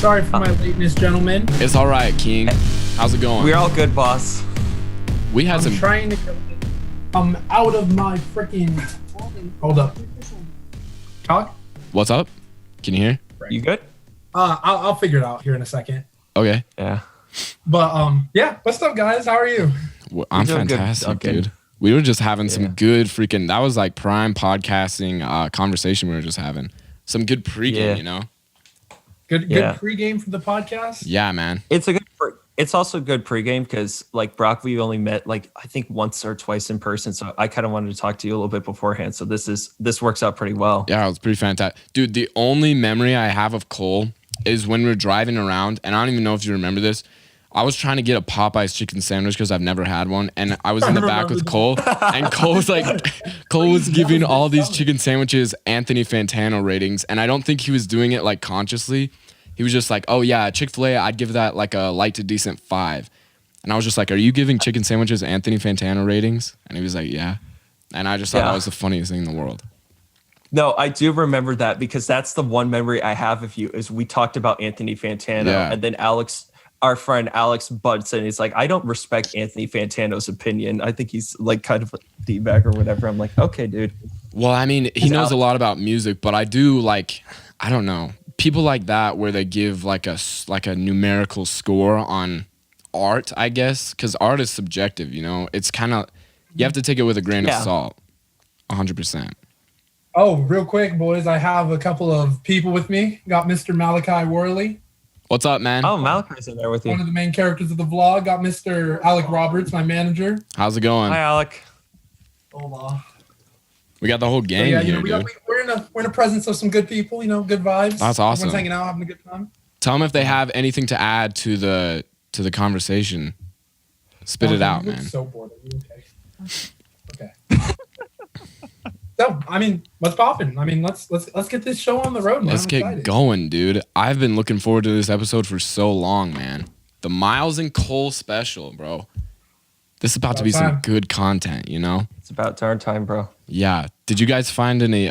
Sorry for my lateness, gentlemen. It's all right, King. How's it going? We're all good, boss. We had I'm trying to. I'm out of my freaking. Hold up. Talk. What's up? Can you hear? You good? I'll figure it out here in a second. Okay. Yeah. But yeah. What's up, guys? How are you? Well, I'm doing good, fantastic, Duncan. dude. We were just having some good freaking. That was like prime podcasting conversation we were just having. Some good pregame, you know. Good pregame for the podcast. Yeah, man. It's also good pregame because like Broc, we only met like I think once or twice in person, so I kind of wanted to talk to you a little bit beforehand. So this works out pretty well. Yeah, it was pretty fantastic, dude. The only memory I have of Cole is when we were driving around, and I don't even know if you remember this. I was trying to get a Popeye's chicken sandwich because I've never had one, and I was in the back with Cole, and Cole was giving all these chicken sandwiches Anthony Fantano ratings, and I don't think he was doing it like consciously. He was just like, oh yeah, Chick-fil-A, I'd give that like a light to decent 5. And I was just like, are you giving chicken sandwiches Anthony Fantano ratings? And he was like, yeah. And I just thought that was the funniest thing in the world. No, I do remember that because that's the one memory I have of you is we talked about Anthony Fantano and then Alex, our friend Alex Budson, he's like, I don't respect Anthony Fantano's opinion. I think he's like kind of a D-bag or whatever. I'm like, okay, dude. Well, I mean, he knows a lot about music, but I do like, I don't know. People like that where they give like a numerical score on art, I guess, because art is subjective, you know? It's kind of, you have to take it with a grain of salt, 100%. Oh, real quick, boys, I have a couple of people with me. Got Mr. Malachi Worley. What's up, man? Oh, Malachi's in there with you. One of the main characters of the vlog. Got Mr. Alec Roberts, my manager. How's it going? Hi, Alec. Hola. We got the whole gang here, dude. We're in a presence of some good people, you know, good vibes. That's awesome. Everyone's hanging out, having a good time. Tell them if they have anything to add to the conversation. Spit it out, man. So bored. Are you okay? Okay. So, I mean, what's popping? I mean, let's get this show on the road, man. Let's get going, dude. I've been looking forward to this episode for so long, man. The Miles and Cole special, bro. This is about to be some good content, you know? It's about darn time, bro. Yeah. Did you guys find any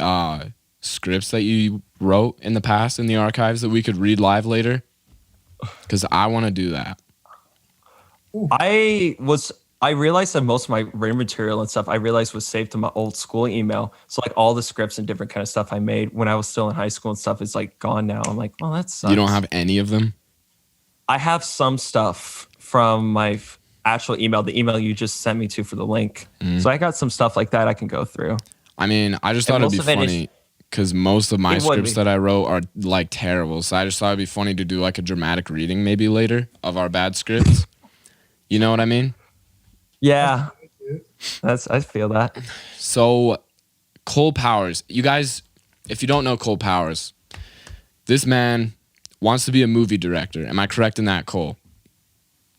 scripts that you wrote in the past in the archives that we could read live later? Because I want to do that. I realized that most of my written material and stuff I realized was saved to my old school email. So like all the scripts and different kind of stuff I made when I was still in high school and stuff is like gone now. I'm like, well, that sucks. You don't have any of them? I have some stuff from my actual email, the email you just sent me to for the link. So I got some stuff like that I can go through. I mean, I just thought it'd be funny because most of my scripts that I wrote are like terrible. So I just thought it'd be funny to do like a dramatic reading maybe later of our bad scripts. You know what I mean? Yeah, I feel that. So Cole Powers, you guys, if you don't know Cole Powers, this man wants to be a movie director. Am I correct in that, Cole?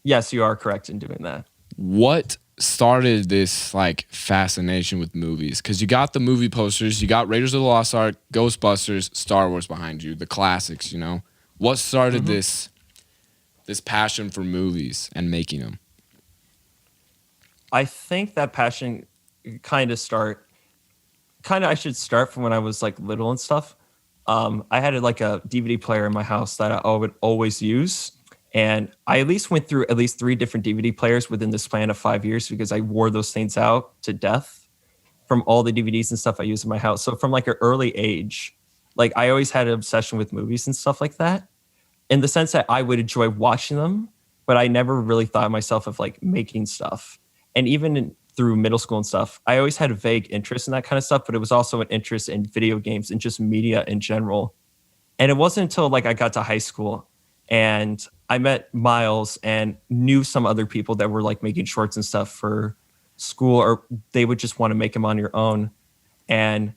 Yes, you are correct in doing that. What started this like fascination with movies? Because you got the movie posters, you got Raiders of the Lost Ark, Ghostbusters, Star Wars behind you, the classics, you know? What started this passion for movies and making them? I think that passion I should start from when I was like little and stuff. I had like a DVD player in my house that I would always use. And I at least went through at least 3 different DVD players within the span of 5 years because I wore those things out to death from all the DVDs and stuff I used in my house. So from like an early age, like I always had an obsession with movies and stuff like that in the sense that I would enjoy watching them, but I never really thought of myself of like making stuff. And even through middle school and stuff, I always had a vague interest in that kind of stuff, but it was also an interest in video games and just media in general. And it wasn't until like I got to high school and I met Miles and knew some other people that were like making shorts and stuff for school, or they would just want to make them on your own. And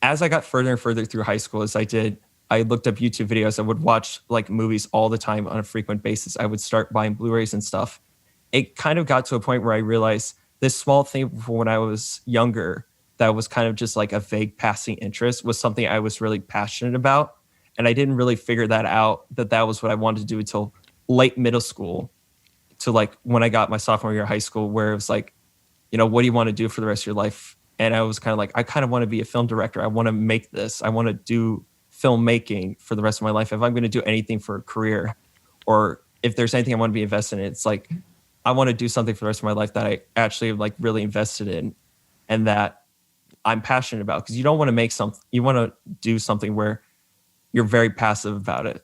as I got further and further through high school, I looked up YouTube videos. I would watch like movies all the time on a frequent basis. I would start buying Blu-rays and stuff. It kind of got to a point where I realized this small thing from when I was younger that was kind of just like a vague passing interest was something I was really passionate about. And I didn't really figure that out, that was what I wanted to do until late middle school to like when I got my sophomore year of high school, where it was like, you know, what do you want to do for the rest of your life? And I was kind of like, I kind of want to be a film director. I want to make this. I want to do filmmaking for the rest of my life, if I'm going to do anything for a career, or if there's anything I want to be invested in, it's like I want to do something for the rest of my life that I actually like really invested in and that I'm passionate about. Because you don't want to make something, you want to do something where you're very passive about it,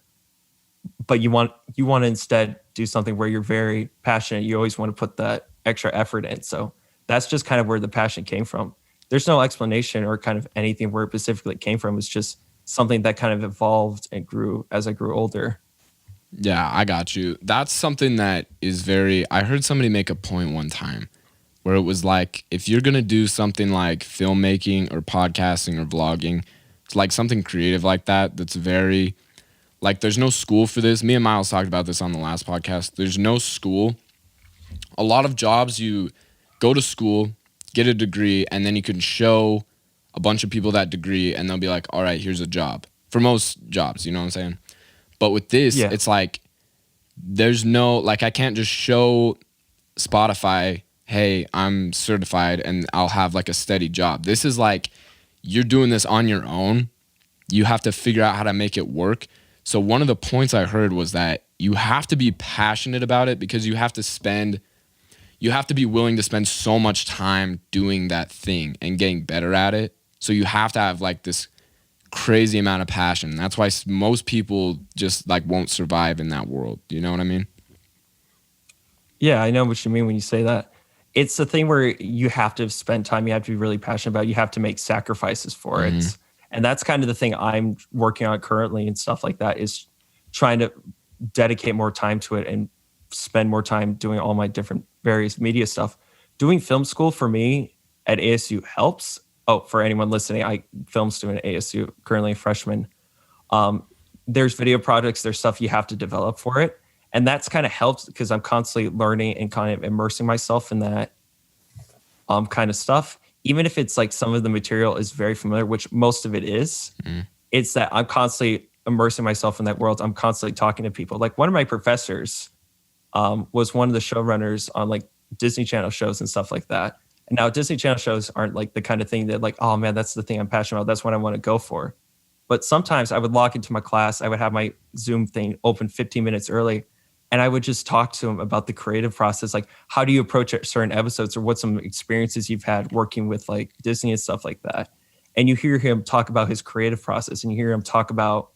but you want to instead do something where you're very passionate. You always want to put that extra effort in. So that's just kind of where the passion came from. There's no explanation or kind of anything where it specifically came from. It's just something that kind of evolved and grew as I grew older. Yeah, I got you. That's something that is I heard somebody make a point one time where it was like, if you're going to do something like filmmaking or podcasting or vlogging, it's like something creative like that, that's very, like, there's no school for this. Me and Miles talked about this on the last podcast. There's no school. A lot of jobs, you go to school, get a degree, and then you can show a bunch of people that degree, and they'll be like, all right, here's a job. For most jobs, you know what I'm saying? But with this, It's like, there's no, like, I can't just show Spotify, hey, I'm certified, and I'll have like a steady job. This is like, you're doing this on your own. You have to figure out how to make it work. So one of the points I heard was that you have to be passionate about it, because you have to be willing to spend so much time doing that thing and getting better at it. So you have to have like this crazy amount of passion. That's why most people just like won't survive in that world. You know what I mean? Yeah, I know what you mean when you say that. It's the thing where you have to spend time, you have to be really passionate about it, you have to make sacrifices for it. And that's kind of the thing I'm working on currently and stuff like that, is trying to dedicate more time to it and spend more time doing all my different various media stuff. Doing film school for me at ASU helps. Oh, for anyone listening, I film student at ASU, currently a freshman. There's video projects, there's stuff you have to develop for it. And that's kind of helps because I'm constantly learning and kind of immersing myself in that kind of stuff. Even if it's like some of the material is very familiar, which most of it is, it's that I'm constantly immersing myself in that world. I'm constantly talking to people. Like one of my professors was one of the showrunners on like Disney Channel shows and stuff like that. And now Disney Channel shows aren't like the kind of thing that like, oh man, that's the thing I'm passionate about. That's what I want to go for. But sometimes I would log into my class. I would have my Zoom thing open 15 minutes early. And I would just talk to him about the creative process. Like, how do you approach certain episodes, or what some experiences you've had working with like Disney and stuff like that. And you hear him talk about his creative process, and you hear him talk about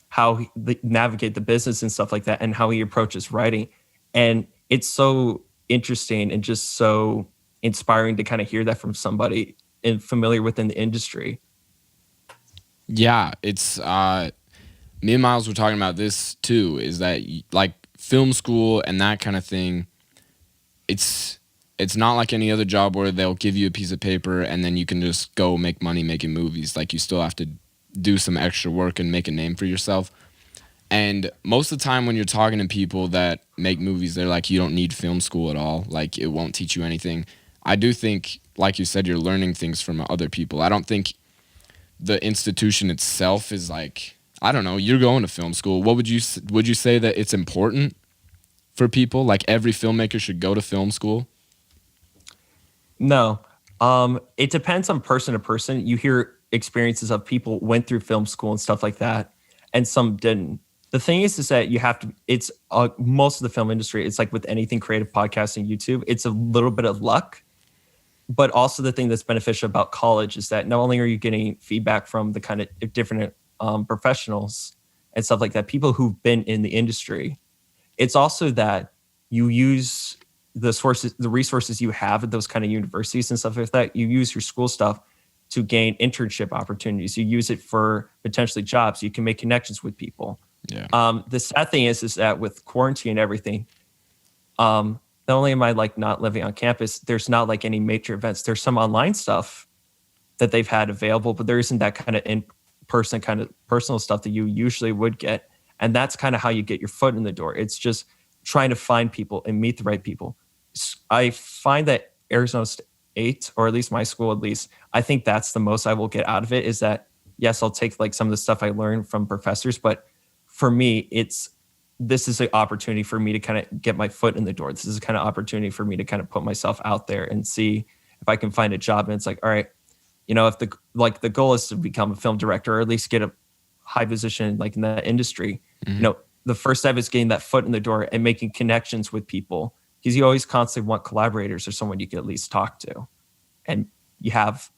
how he navigate the business and stuff like that, and how he approaches writing. And it's so interesting and just so inspiring to kind of hear that from somebody and familiar within the industry. Yeah, it's me and Miles were talking about this too, is that like film school and that kind of thing, it's not like any other job where they'll give you a piece of paper and then you can just go make money making movies. Like, you still have to do some extra work and make a name for yourself. And most of the time when you're talking to people that make movies, they're like, you don't need film school at all. Like, it won't teach you anything. I do think, like you said, you're learning things from other people. I don't think the institution itself is like, I don't know, you're going to film school. Would you say that it's important for people? Like, every filmmaker should go to film school? No. It depends on person to person. You hear experiences of people went through film school and stuff like that, and some didn't. The thing is that you have to, it's most of the film industry, it's like with anything creative, podcasting, YouTube, it's a little bit of luck. But also the thing that's beneficial about college is that not only are you getting feedback from the kind of different professionals and stuff like that, people who've been in the industry, it's also that you use the resources you have at those kind of universities and stuff like that. You use your school stuff to gain internship opportunities. You use it for potentially jobs. You can make connections with people. Yeah. The sad thing is that with quarantine and everything, not only am I like not living on campus, there's not like any major events. There's some online stuff that they've had available, but there isn't that kind of in-person kind of personal stuff that you usually would get. And that's kind of how you get your foot in the door. It's just trying to find people and meet the right people. I find that Arizona State, or at least my school, at least, I think that's the most I will get out of it, is that, yes, I'll take like some of the stuff I learned from professors, but for me, this is an opportunity for me to kind of get my foot in the door. This is a kind of opportunity for me to kind of put myself out there and see if I can find a job. And it's like, all right, if the goal is to become a film director or at least get a high position like in that industry, the first step is getting that foot in the door and making connections with people, because you always constantly want collaborators or someone you can at least talk to, and you have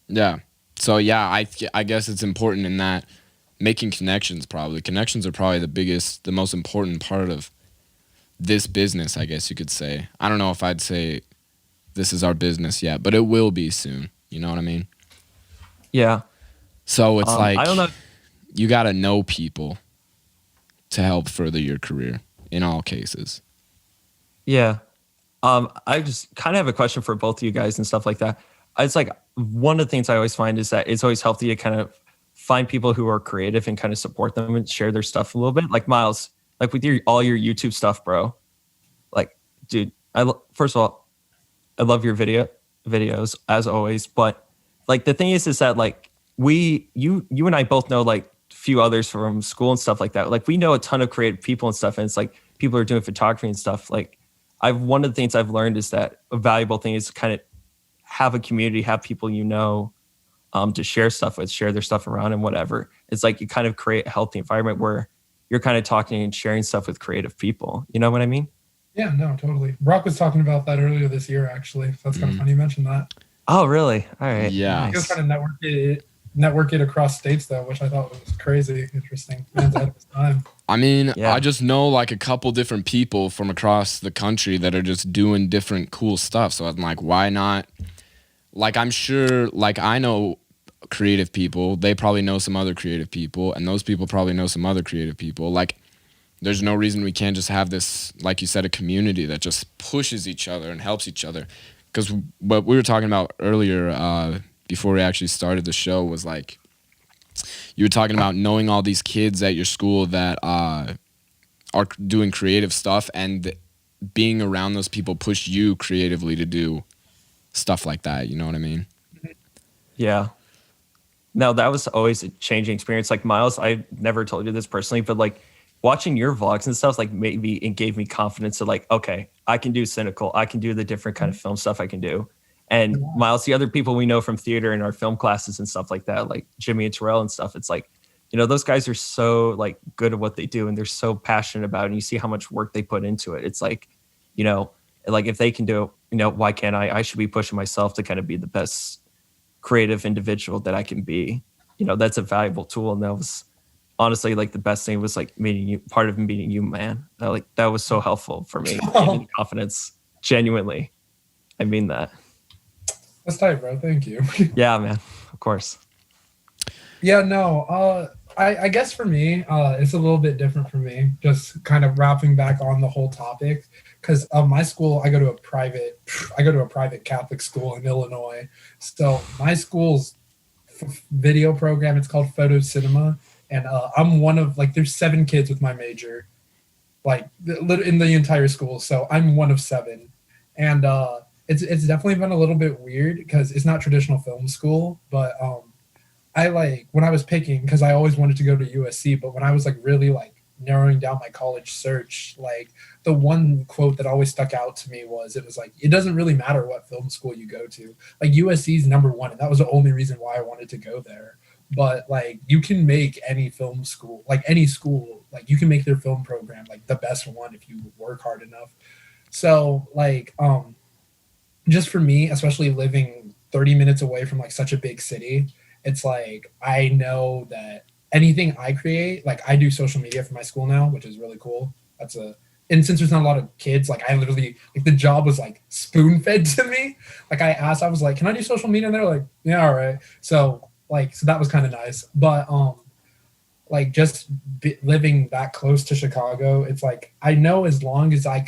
Yeah. So I guess it's important in that making connections. Connections are probably the most important part of this business, I guess you could say. I don't know if I'd say this is our business yet, but it will be soon. You know what I mean? Yeah. So it's like, I don't know. You got to know people to help further your career in all cases. Yeah. I just kind of have a question for both of you guys and stuff like that. It's like one of the things I always find is that it's always healthy to kind of find people who are creative and kind of support them and share their stuff a little bit. Like Miles, like with all your YouTube stuff, bro. Like, dude, first of all, I love your videos as always. But like the thing is that like you and I both know like a few others from school and stuff like that. Like we know a ton of creative people and stuff, and it's like people are doing photography and stuff. Like one of the things I've learned is that a valuable thing is to kind of have a community, have people to share stuff with, share their stuff around and whatever. It's like you kind of create a healthy environment where you're kind of talking and sharing stuff with creative people. You know what I mean? Yeah, no, totally. Broc was talking about that earlier this year, actually. So that's kind of funny you mentioned that. Oh, really? All right. Yeah. Nice. He was trying to network it across states, though, which I thought was crazy interesting. Man's ahead of his time. I mean, yeah. I just know like a couple different people from across the country that are just doing different cool stuff. So I'm like, why not? Like, I'm sure, like, I know creative people. They probably know some other creative people, and those people probably know some other creative people. Like, there's no reason we can't just have this, like you said, a community that just pushes each other and helps each other. Because what we were talking about earlier, before we actually started the show, was like, you were talking about knowing all these kids at your school that are doing creative stuff, and being around those people push you creatively to do stuff like that. You know what I mean? Yeah. No, that was always a changing experience. Like Miles, I never told you this personally, but like watching your vlogs and stuff, like maybe it gave me confidence to like, okay, I can do CineCole. I can do the different kind of film stuff I can do. And Miles, the other people we know from theater and our film classes and stuff like that, like Jimmy and Terrell and stuff, it's like, those guys are so like good at what they do, and they're so passionate about it, and you see how much work they put into it. It's like, like if they can do it, why can't I? I should be pushing myself to kind of be the best creative individual that I can be. That's a valuable tool. And that was honestly like the best thing was like meeting you, part of meeting you, man. That was so helpful for me. Gave me confidence. Genuinely. I mean that. That's tight, bro. Thank you. Yeah, man. Of course. Yeah, no. I guess for me, it's a little bit different for me. Just kind of wrapping back on the whole topic, because my school, I go to a private Catholic school in Illinois. So my school's video program, it's called Photo Cinema, and I'm one of like there's 7 kids with my major, like in the entire school. So I'm one of 7, and it's definitely been a little bit weird because it's not traditional film school, but I like when I was picking, because I always wanted to go to USC, but when I was like really like narrowing down my college search, like the one quote that always stuck out to me it was like, it doesn't really matter what film school you go to, like USC's #1, and that was the only reason why I wanted to go there. But like you can make any film school, like any school, like you can make their film program like the best one if you work hard enough. So like just for me, especially living 30 minutes away from like such a big city, it's like I know that anything I create, like I do social media for my school now, which is really cool. And since there's not a lot of kids, like I literally, like the job was like spoon fed to me. Like I asked, I was like, can I do social media? And they're like, yeah, all right. So that was kind of nice. But like just living that close to Chicago, it's like I know as long as I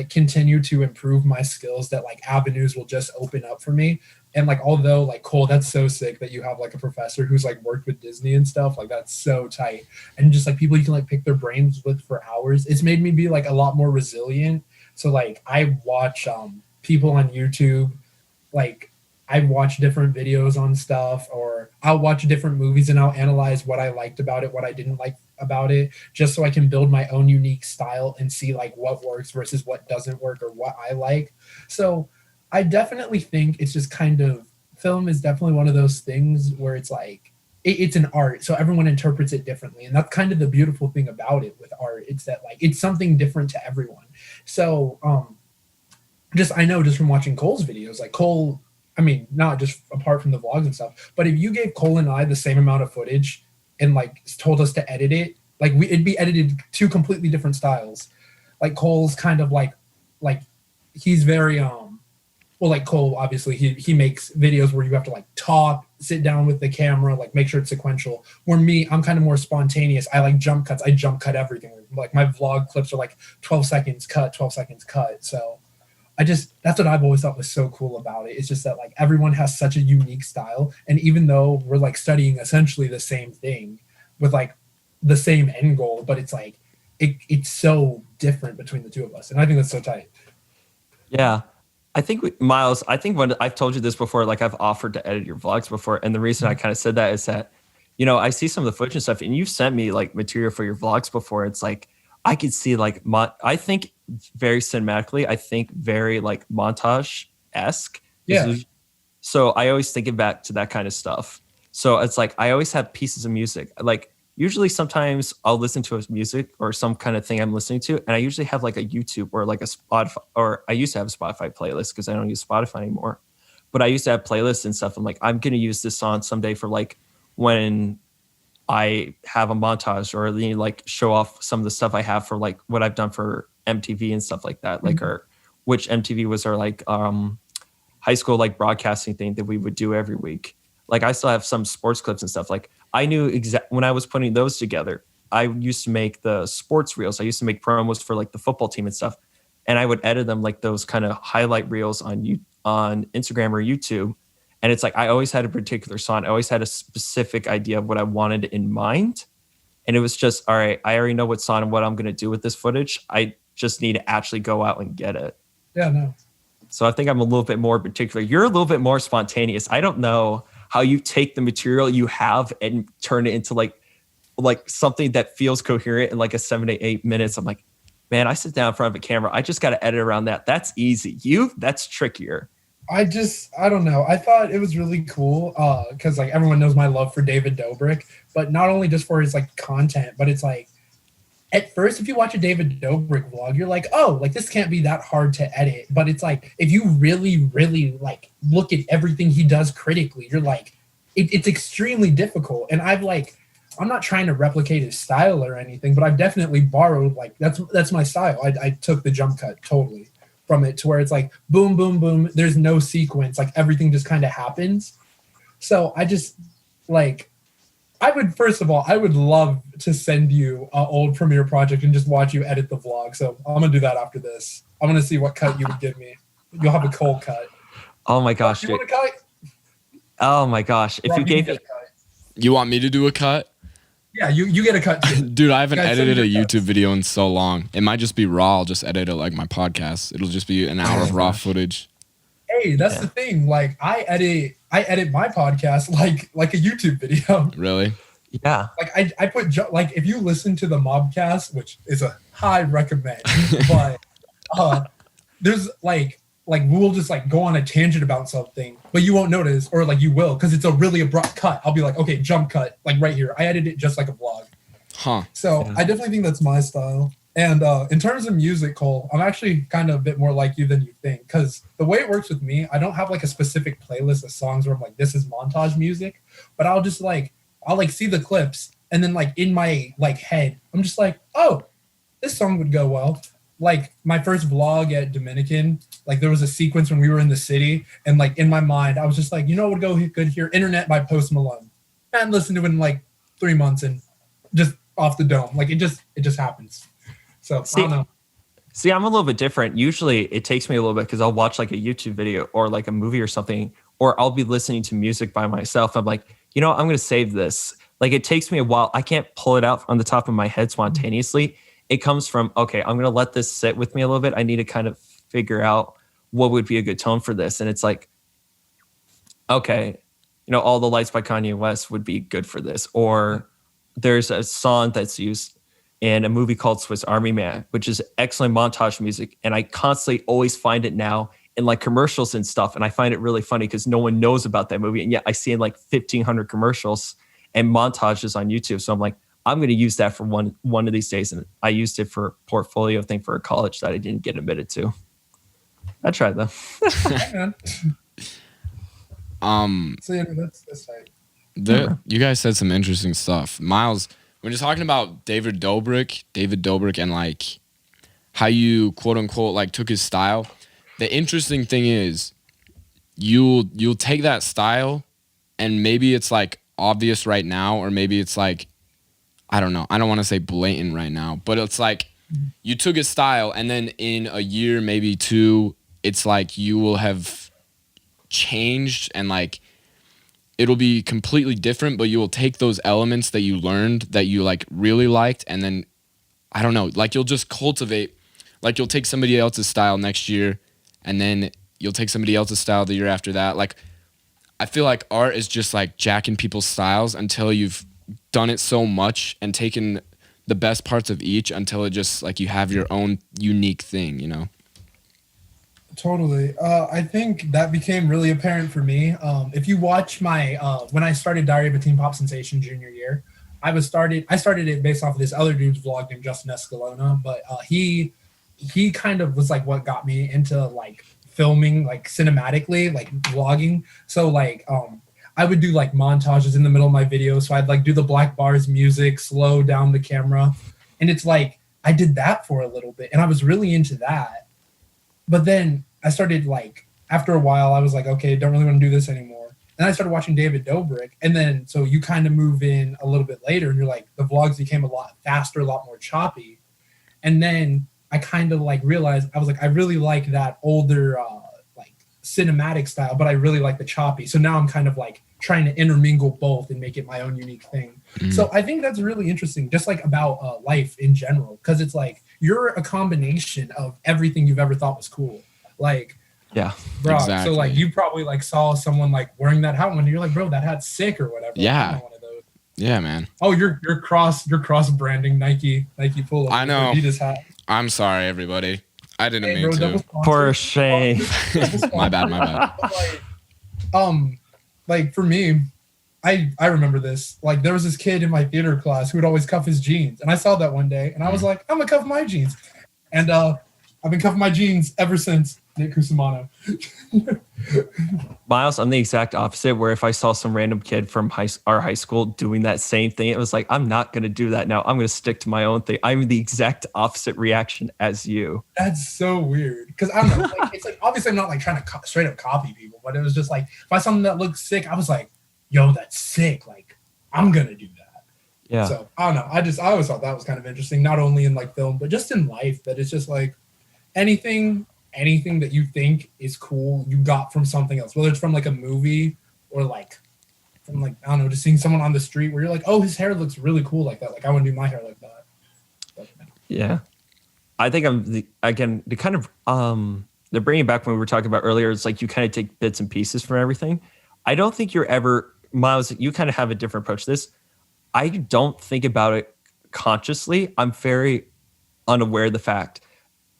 continue to improve my skills, that like avenues will just open up for me. And like, although like, Cole, that's so sick that you have like a professor who's like worked with Disney and stuff, like that's so tight. And just like people you can like pick their brains with for hours. It's made me be like a lot more resilient. So like I watch people on YouTube, like I watch different videos on stuff, or I'll watch different movies and I'll analyze what I liked about it, what I didn't like about it, just so I can build my own unique style and see like what works versus what doesn't work or what I like. So I definitely think it's just kind of film is definitely one of those things where it's like it's an art, so everyone interprets it differently, and that's kind of the beautiful thing about it with art. It's that like it's something different to everyone. So just I know just from watching Cole's videos, like Cole, I mean, not just apart from the vlogs and stuff, but if you gave Cole and I the same amount of footage and like told us to edit it, like it'd be edited two completely different styles. Like Cole's kind of like he's very well, like Cole obviously he makes videos where you have to like talk, sit down with the camera, like make sure it's sequential. Where me, I'm kind of more spontaneous. I like jump cuts. I jump cut everything. Like my vlog clips are like 12 seconds cut, 12 seconds cut. So that's what I've always thought was so cool about it. It's just that like everyone has such a unique style. And even though we're like studying essentially the same thing with like the same end goal, but it's like, it's so different between the two of us. And I think that's so tight. Yeah. I think Miles, when I've told you this before, like I've offered to edit your vlogs before. And the reason I kind of said that is that, you know, I see some of the footage and stuff, and you've sent me like material for your vlogs before. It's like, I could see like, I think very cinematically, I think very like montage-esque. Yeah. So I always think back to that kind of stuff. So it's like, I always have pieces of music. Like usually sometimes I'll listen to a music or some kind of thing I'm listening to. And I usually have like a YouTube or like a Spotify, or I used to have a Spotify playlist because I don't use Spotify anymore. But I used to have playlists and stuff. I'm like, I'm going to use this song someday for like when I have a montage or like show off some of the stuff I have for like what I've done for MTV and stuff like that. Mm-hmm. Like which MTV was our like high school like broadcasting thing that we would do every week. Like I still have some sports clips and stuff. Like I knew when I was putting those together, I used to make the sports reels. I used to make promos for like the football team and stuff. And I would edit them like those kind of highlight reels on Instagram or YouTube. And it's like, I always had a particular song. I always had a specific idea of what I wanted in mind. And it was just, all right, I already know what song and what I'm going to do with this footage. I just need to actually go out and get it. Yeah, no. So I think I'm a little bit more particular. You're a little bit more spontaneous. I don't know how you take the material you have and turn it into like something that feels coherent in like a 7 to 8 minutes. I'm like, man, I sit down in front of a camera. I just got to edit around that. That's easy. That's trickier. I don't know. I thought it was really cool because like everyone knows my love for David Dobrik, but not only just for his like content, but it's like at first, if you watch a David Dobrik vlog, you're like, oh, like this can't be that hard to edit. But it's like if you really, really like look at everything he does critically, you're like, it's extremely difficult. And I'm not trying to replicate his style or anything, but I've definitely borrowed like that's my style. I took the jump cut totally from it to where it's like boom, boom, boom. There's no sequence. Like everything just kind of happens. So I just like, I would love to send you an old Premiere project and just watch you edit the vlog. So I'm going to do that after this. I'm going to see what cut you would give me. You'll have a Cole cut. Oh my gosh. You want a cut? Oh my gosh. If you gave me, you want me to do a cut? Yeah, you get a cut too. Dude, I haven't edited a YouTube video in so long. It might just be raw. I'll just edit it like my podcast. It'll just be an hour of raw footage. Hey, that's the thing. Like I edit my podcast like a YouTube video. Really? Yeah. Like I put like if you listen to the Mobcast, which is a high recommend, but there's like we'll just like go on a tangent about something, but you won't notice, or like you will, because it's a really abrupt cut. I'll be like, okay, jump cut, like right here. I edit it just like a vlog. Huh. So yeah. I definitely think that's my style. And in terms of music, Cole, I'm actually kind of a bit more like you than you think, because the way it works with me, I don't have like a specific playlist of songs where I'm like, this is montage music, but I'll see the clips, and then like in my like head, I'm just like, oh, this song would go well. Like my first vlog at Dominican, like there was a sequence when we were in the city, and like in my mind, I was just like, you know what would go good here? Internet by Post Malone. And listened to it in like 3 months and just off the dome. Like it just happens. So I don't know. See, I'm a little bit different. Usually it takes me a little bit because I'll watch like a YouTube video or like a movie or something, or I'll be listening to music by myself. I'm like, you know, I'm going to save this. Like it takes me a while. I can't pull it out on the top of my head spontaneously. It comes from, okay, I'm going to let this sit with me a little bit. I need to kind of figure out what would be a good tone for this. And it's like, okay, you know, All the Lights by Kanye West would be good for this. Or there's a song that's used in a movie called Swiss Army Man, which is excellent montage music. And I constantly always find it now in like commercials and stuff. And I find it really funny because no one knows about that movie. And yet I see in like 1,500 commercials and montages on YouTube. So I'm like, I'm going to use that for one of these days. And I used it for a portfolio thing for a college that I didn't get admitted to. I tried though. So yeah, that's right. You guys said some interesting stuff. Miles, when you're talking about David Dobrik and like how you quote unquote like took his style, the interesting thing is you'll take that style and maybe it's like obvious right now, or maybe it's like, I don't know. I don't want to say blatant right now, but it's like you took his style and then in a year, maybe 2, it's like you will have changed and like it'll be completely different, but you will take those elements that you learned that you like really liked. And then I don't know, like you'll just cultivate, like you'll take somebody else's style next year and then you'll take somebody else's style the year after that. Like I feel like art is just like jacking people's styles until you've done it so much and taken the best parts of each until it just like you have your own unique thing, you know? Totally. I think that became really apparent for me. If you watch my when I started Diary of a Teen Pop Sensation junior year, I started it based off of this other dude's vlog named Justin Escalona, but he kind of was like what got me into like filming like cinematically, like vlogging. So like I would do like montages in the middle of my videos. So I'd like do the black bars music, slow down the camera. And it's like, I did that for a little bit and I was really into that. But then I started like, after a while, I was like, okay, don't really want to do this anymore. And I started watching David Dobrik. And then, so you kind of move in a little bit later and you're like, the vlogs became a lot faster, a lot more choppy. And then I kind of like realized, I was like, I really like that older, like cinematic style, but I really like the choppy. So now I'm kind of like trying to intermingle both and make it my own unique thing. Mm-hmm. So I think that's really interesting, just like about life in general, because it's like you're a combination of everything you've ever thought was cool. Like, yeah, Broc. Exactly. So like you probably like saw someone like wearing that hat one, and you're like, bro, that hat's sick or whatever. Yeah. Like, one of those. Yeah, man. Oh, you're cross branding Nike pull-up. I know. Adidas hat. I'm sorry, everybody. I didn't mean to. For shame. My bad. Like for me, I remember this. Like there was this kid in my theater class who would always cuff his jeans, and I saw that one day, and I was like, I'm gonna cuff my jeans, and I've been cuffing my jeans ever since. Nick Cusimano. Miles, I'm the exact opposite. Where if I saw some random kid from our high school doing that same thing, it was like, I'm not gonna do that now. I'm gonna stick to my own thing. I'm the exact opposite reaction as you. That's so weird because I don't know. Like, it's like obviously I'm not like trying to straight up copy people, but it was just like if I saw something that looked sick, I was like, yo, that's sick. Like, I'm going to do that. Yeah. So, I don't know. I always thought that was kind of interesting, not only in, like, film, but just in life, that it's just, like, anything that you think is cool, you got from something else, whether it's from, like, a movie or, like, from, like, I don't know, just seeing someone on the street where you're like, oh, his hair looks really cool like that. Like, I want to do my hair like that. But, yeah. I think I'm, the kind of, the bringing back when we were talking about earlier, it's like you kind of take bits and pieces from everything. I don't think you're ever, Miles, you kind of have a different approach to this. I don't think about it consciously. I'm very unaware of the fact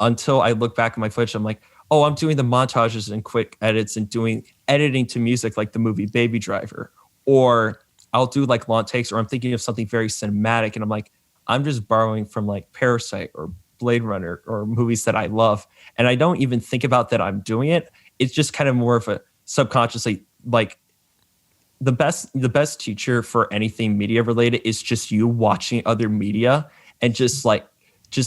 until I look back at my footage. I'm like, oh, I'm doing the montages and quick edits and doing editing to music like the movie Baby Driver. Or I'll do like long takes, or I'm thinking of something very cinematic. And I'm like, I'm just borrowing from like Parasite or Blade Runner or movies that I love. And I don't even think about that I'm doing it. It's just kind of more of a subconsciously, like, the best teacher for anything media related is just you watching other media and just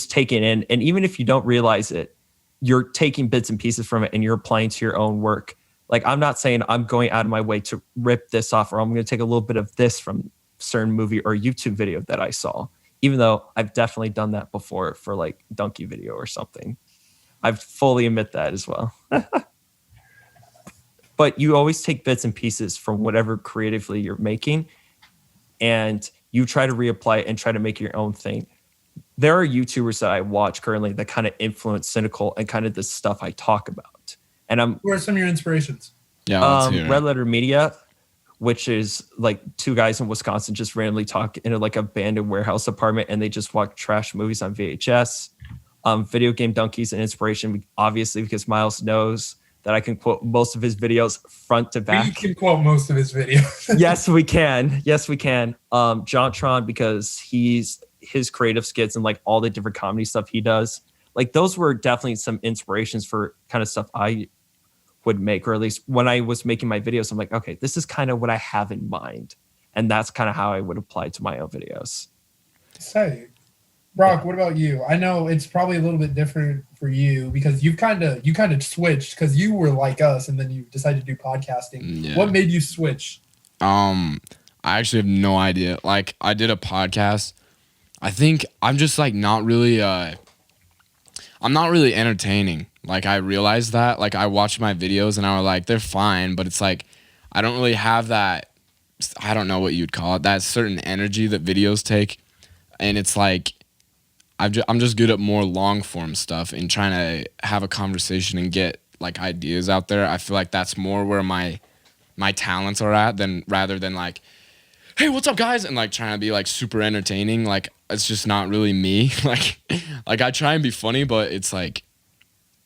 taking in. And even if you don't realize it, you're taking bits and pieces from it and you're applying to your own work. Like, I'm not saying I'm going out of my way to rip this off, or I'm going to take a little bit of this from a certain movie or YouTube video that I saw, even though I've definitely done that before for like Duncan video or something. I fully admit that as well. But you always take bits and pieces from whatever creatively you're making, and you try to reapply it and try to make your own thing. There are YouTubers that I watch currently that kind of influence CineCole and kind of the stuff I talk about. And who are some of your inspirations? Yeah, Red Letter Media, which is like two guys in Wisconsin just randomly talk in like abandoned warehouse apartment, and they just watch trash movies on VHS. Video Game Donkey's an inspiration, obviously, because Miles knows that I can quote most of his videos front to We back. can quote most of his videos. Yes, we can. Yes, we can. Jontron, because his creative skits and like all the different comedy stuff he does. Like those were definitely some inspirations for kind of stuff I would make, or at least when I was making my videos, I'm like, okay, this is kind of what I have in mind. And that's kind of how I would apply to my own videos. Say, Broc, what about you? I know it's probably a little bit different for you because you kind of switched because you were like us and then you decided to do podcasting. Yeah. What made you switch? I actually have no idea. Like, I did a podcast. I think I'm just like not really I'm not really entertaining. Like, I realized that. Like, I watched my videos and I was like, they're fine, but it's like I don't really have that, I don't know what you'd call it, that certain energy that videos take. And it's like I'm just good at more long form stuff and trying to have a conversation and get like ideas out there. I feel like that's more where my talents are at rather than like, hey, what's up, guys? And like trying to be like super entertaining. Like, it's just not really me. like I try and be funny, but it's like,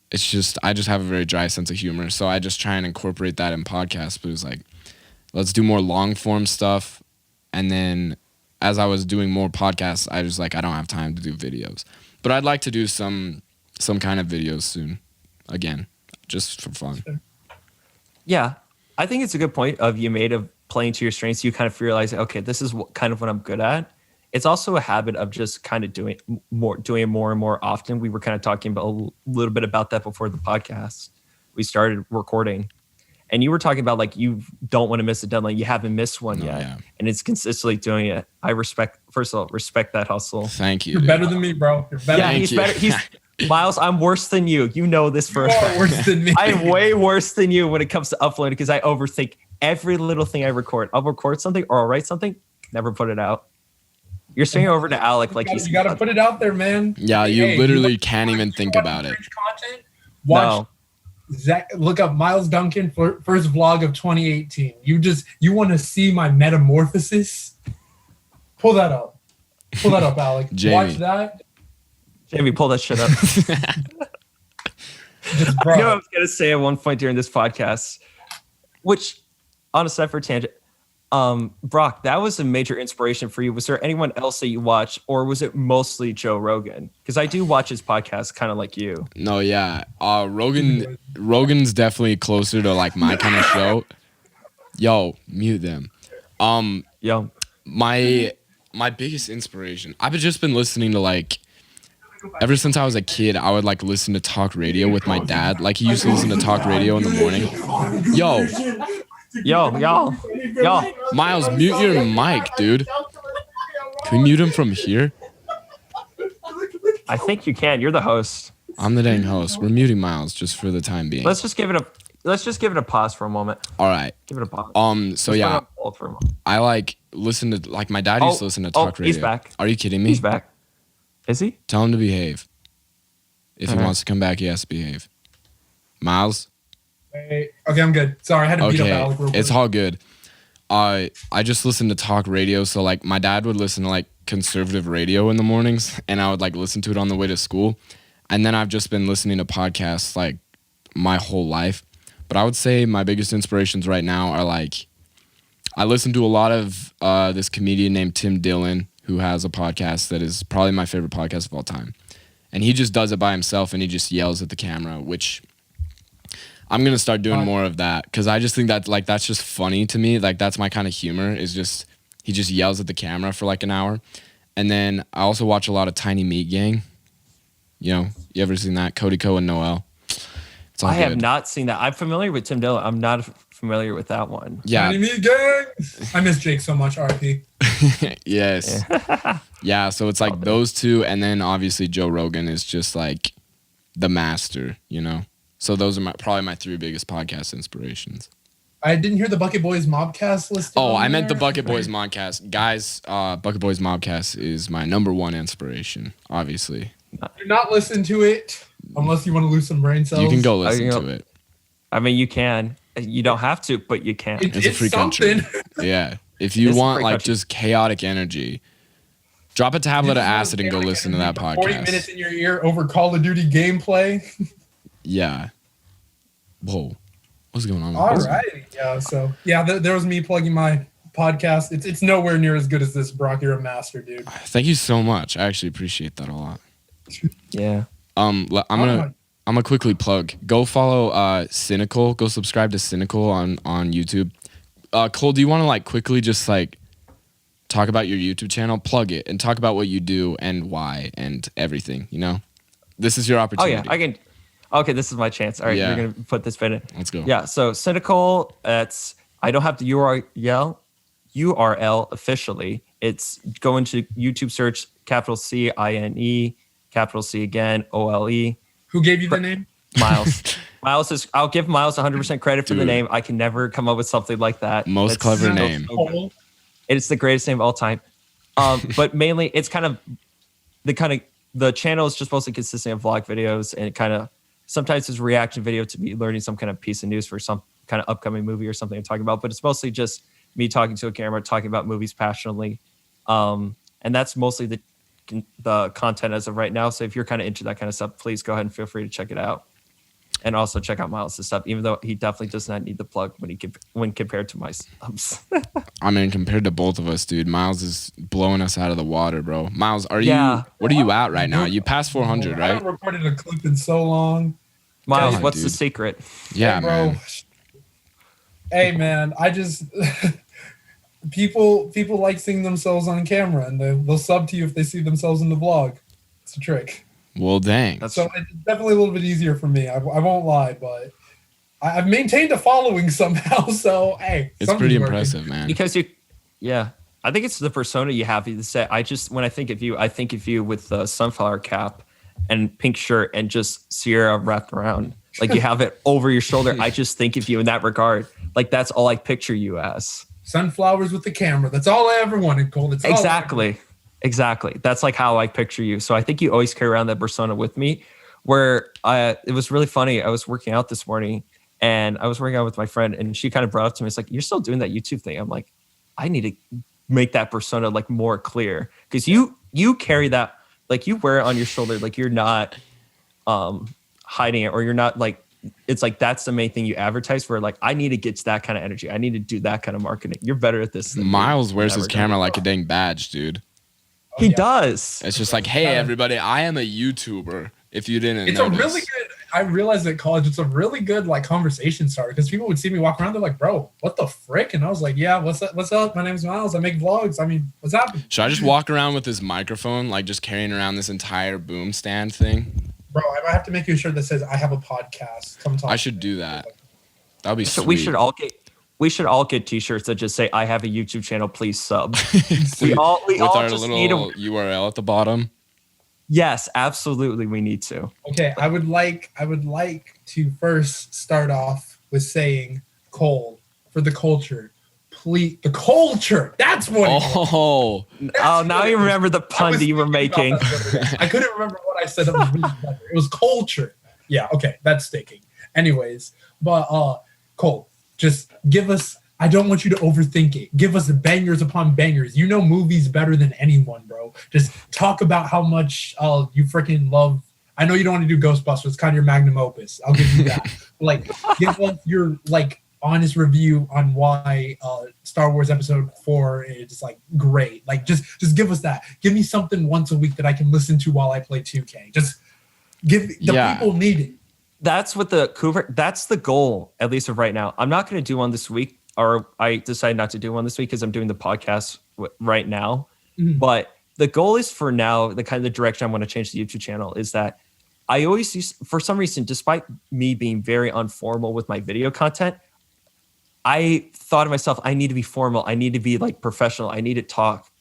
it's just, I just have a very dry sense of humor. So I just try and incorporate that in podcasts. But it was like, let's do more long form stuff. And then as I was doing more podcasts, I was like, I don't have time to do videos. But I'd like to do some kind of videos soon. Again, just for fun. Yeah, I think it's a good point of you made of playing to your strengths. You kind of realize, okay, this is kind of what I'm good at. It's also a habit of just kind of doing it more and more often. We were kind of talking about a little bit about that before the podcast. We started recording, and you were talking about like you don't want to miss a deadline. You haven't missed one yet, yeah. And it's consistently doing it. I respect that hustle. Thank you. You're dude. better than me, bro. You're better. Yeah, Thank he's you. better. Miles, I'm worse than you. You know this for a You are fact. worse than me. I am way worse than you when it comes to uploading because I overthink every little thing I record. I'll record something or I'll write something, never put it out. You're saying over to Alec like you got to put it out there, man. Yeah, you Hey, literally you can't even think about it. content? Watch No. Zach. Look up Miles Duncan first vlog of 2018. You want to see my metamorphosis? Pull that up. Pull that up, Alec. Jamie. Watch that. Jamie, pull that shit up. Just, bro. You know what I was gonna say at one point during this podcast, which on a separate tangent, Broc, that was a major inspiration for you. Was there anyone else that you watch, or was it mostly Joe Rogan? Because I do watch his podcast, kind of like you. No, yeah. Rogan's definitely closer to like my kind of show. Yo, mute them. Yo, My biggest inspiration. I've just been listening to like ever since I was a kid, I would like listen to talk radio with my dad. Like, he used to listen to talk radio in the morning. Yo, Miles, mute your mic, dude. Can we mute him from here? I think you can. You're the host. I'm the dang host. We're muting Miles just for the time being. Let's just give it a pause for a moment. All right. Give it a pause. So Let's yeah, put it on hold for a moment. I like listen to like my dad used to listen to talk radio. He's back. Are you kidding me? He's back. Is he? Tell him to behave. If he Okay. wants to come back, he has to behave. Miles? Hey, okay, I'm good. Sorry, I had to beat up Okay, Alec real quick. it's all good. I just listened to talk radio, so like my dad would listen to like conservative radio in the mornings, and I would like listen to it on the way to school. And then I've just been listening to podcasts like my whole life. But I would say my biggest inspirations right now are like, I listen to a lot of this comedian named Tim Dillon, who has a podcast that is probably my favorite podcast of all time. And he just does it by himself, and he just yells at the camera, which I'm going to start doing more of that, because I just think that like that's just funny to me. Like, that's my kind of humor, is just he just yells at the camera for like an hour. And then I also watch a lot of Tiny Meat Gang. You know, you ever seen that? Cody Co and Noel. It's all I good. have not seen that. I'm familiar with Tim Dillon. I'm not familiar with that one. Yeah. Tiny Meat Gang. I miss Jake so much. RIP. Yes. Yeah, so it's like those two, and then obviously Joe Rogan is just like the master, you know? So those are probably my three biggest podcast inspirations. I didn't hear the Bucket Boys Mobcast listed. Oh, on I meant the there. Bucket Boys Modcast. Guys, Bucket Boys Modcast is my number one inspiration, obviously. Do not listen to it unless you want to lose some brain cells. You can go listen you know- to it. I mean, you can. You don't have to, but you can. It's a free something. country. Yeah. If you It's a want free like country. just chaotic energy, drop a tablet of acid and go listen to that 40 minutes podcast. in your ear over Call of Duty gameplay. Yeah. Whoa, what's going on? All right. Yeah. So yeah, there was me plugging my podcast. It's nowhere near as good as this, Broc. You're a master, dude. Thank you so much. I actually appreciate that a lot. Yeah. I'm gonna quickly plug. Go follow CineCole. Go subscribe to CineCole on YouTube. Cole, do you want to like quickly just like talk about your YouTube channel? Plug it and talk about what you do and why and everything. You know, this is your opportunity. Oh yeah, I can. Okay, this is my chance. All right, Yeah. you're gonna put this bit in. Let's go. Yeah. So CineCole. I don't have the URL officially. It's go into YouTube search CINE, C again, OLE. Who gave you the name? Miles. I'll give Miles 100% credit for the name. I can never come up with something like that. Most clever name. So it's the greatest name of all time. But mainly it's kind of the channel is just mostly consisting of vlog videos and kind of sometimes it's a reaction video to me learning some kind of piece of news for some kind of upcoming movie or something I'm talking about. But it's mostly just me talking to a camera, talking about movies passionately. And that's mostly the content as of right now. So if you're kind of into that kind of stuff, please go ahead and feel free to check it out. And also check out Miles' stuff, even though he definitely does not need the plug when compared to my subs. I mean, compared to both of us, dude, Miles is blowing us out of the water, bro. Miles, what are you at right now? You passed 400, I right? haven't recorded a clip in so long. Miles, on, what's dude. the secret? Yeah, Hey, bro. man. Hey, man, I just people like seeing themselves on camera, and they'll sub to you if they see themselves in the vlog. It's a trick. Well, dang. So it's definitely a little bit easier for me. I won't lie, but I've maintained a following somehow. So hey, It's pretty impressive, man. Because I think it's the persona you have. You say, when I think of you with the sunflower cap and pink shirt and just Sierra wrapped around, like you have it over your shoulder. I just think of you in that regard. Like that's all I picture you as. Sunflowers with the camera. That's all I ever wanted, Cole. That's Exactly. That's like how I picture you. So I think you always carry around that persona with me. Where it was really funny. I was working out this morning, and I was working out with my friend, and she kind of brought up to me, "It's like you're still doing that YouTube thing." I'm like, I need to make that persona like more clear because you carry that, like you wear it on your shoulder, like you're not hiding it, or you're not like. It's like that's the main thing you advertise for. Like I need to get to that kind of energy. I need to do that kind of marketing. You're better at this. Miles wears his camera like a dang badge, dude. He does. It's just like, hey, everybody, I am a YouTuber. If you didn't It's notice. a really good. I realized at college it's a really good like conversation starter because people would see me walk around. They're like, "Bro, what the frick?" And I was like, "Yeah, what's up? What's up? My name's Miles. I make vlogs. I mean, what's happening?" Should I just walk around with this microphone, like just carrying around this entire boom stand thing? Bro, I might have to make you a shirt that says "I have a podcast." Come talk. I should do that. That'll be So sweet. we should all get t-shirts that just say I have a YouTube channel, please sub. With we all our just little need a URL at the bottom. Yes, absolutely we need to. Okay, I would like to first start off with saying, Cole, for the culture, please, the culture. That's what. Oh, Now you remember the pun that you were making. I couldn't remember what I said. That was really clever. It was culture. Yeah. Okay, that's sticking. Anyways, but Cole, just give us. I don't want you to overthink it. Give us bangers upon bangers. You know movies better than anyone, bro. Just talk about how much you freaking love. I know you don't want to do Ghostbusters. It's kind of your magnum opus. I'll give you that. Like, give us your like honest review on why Star Wars Episode 4 is like great. Like, just give us that. Give me something once a week that I can listen to while I play 2K. Just give people need it. That's the goal, at least of right now. I'm not going to do one this week, or I decided not to do one this week because I'm doing the podcast right now. Mm-hmm. But the goal is for now, the kind of the direction I want to change the YouTube channel is that I always use, for some reason, despite me being very informal with my video content, I thought to myself, I need to be formal. I need to be like professional. I need to talk.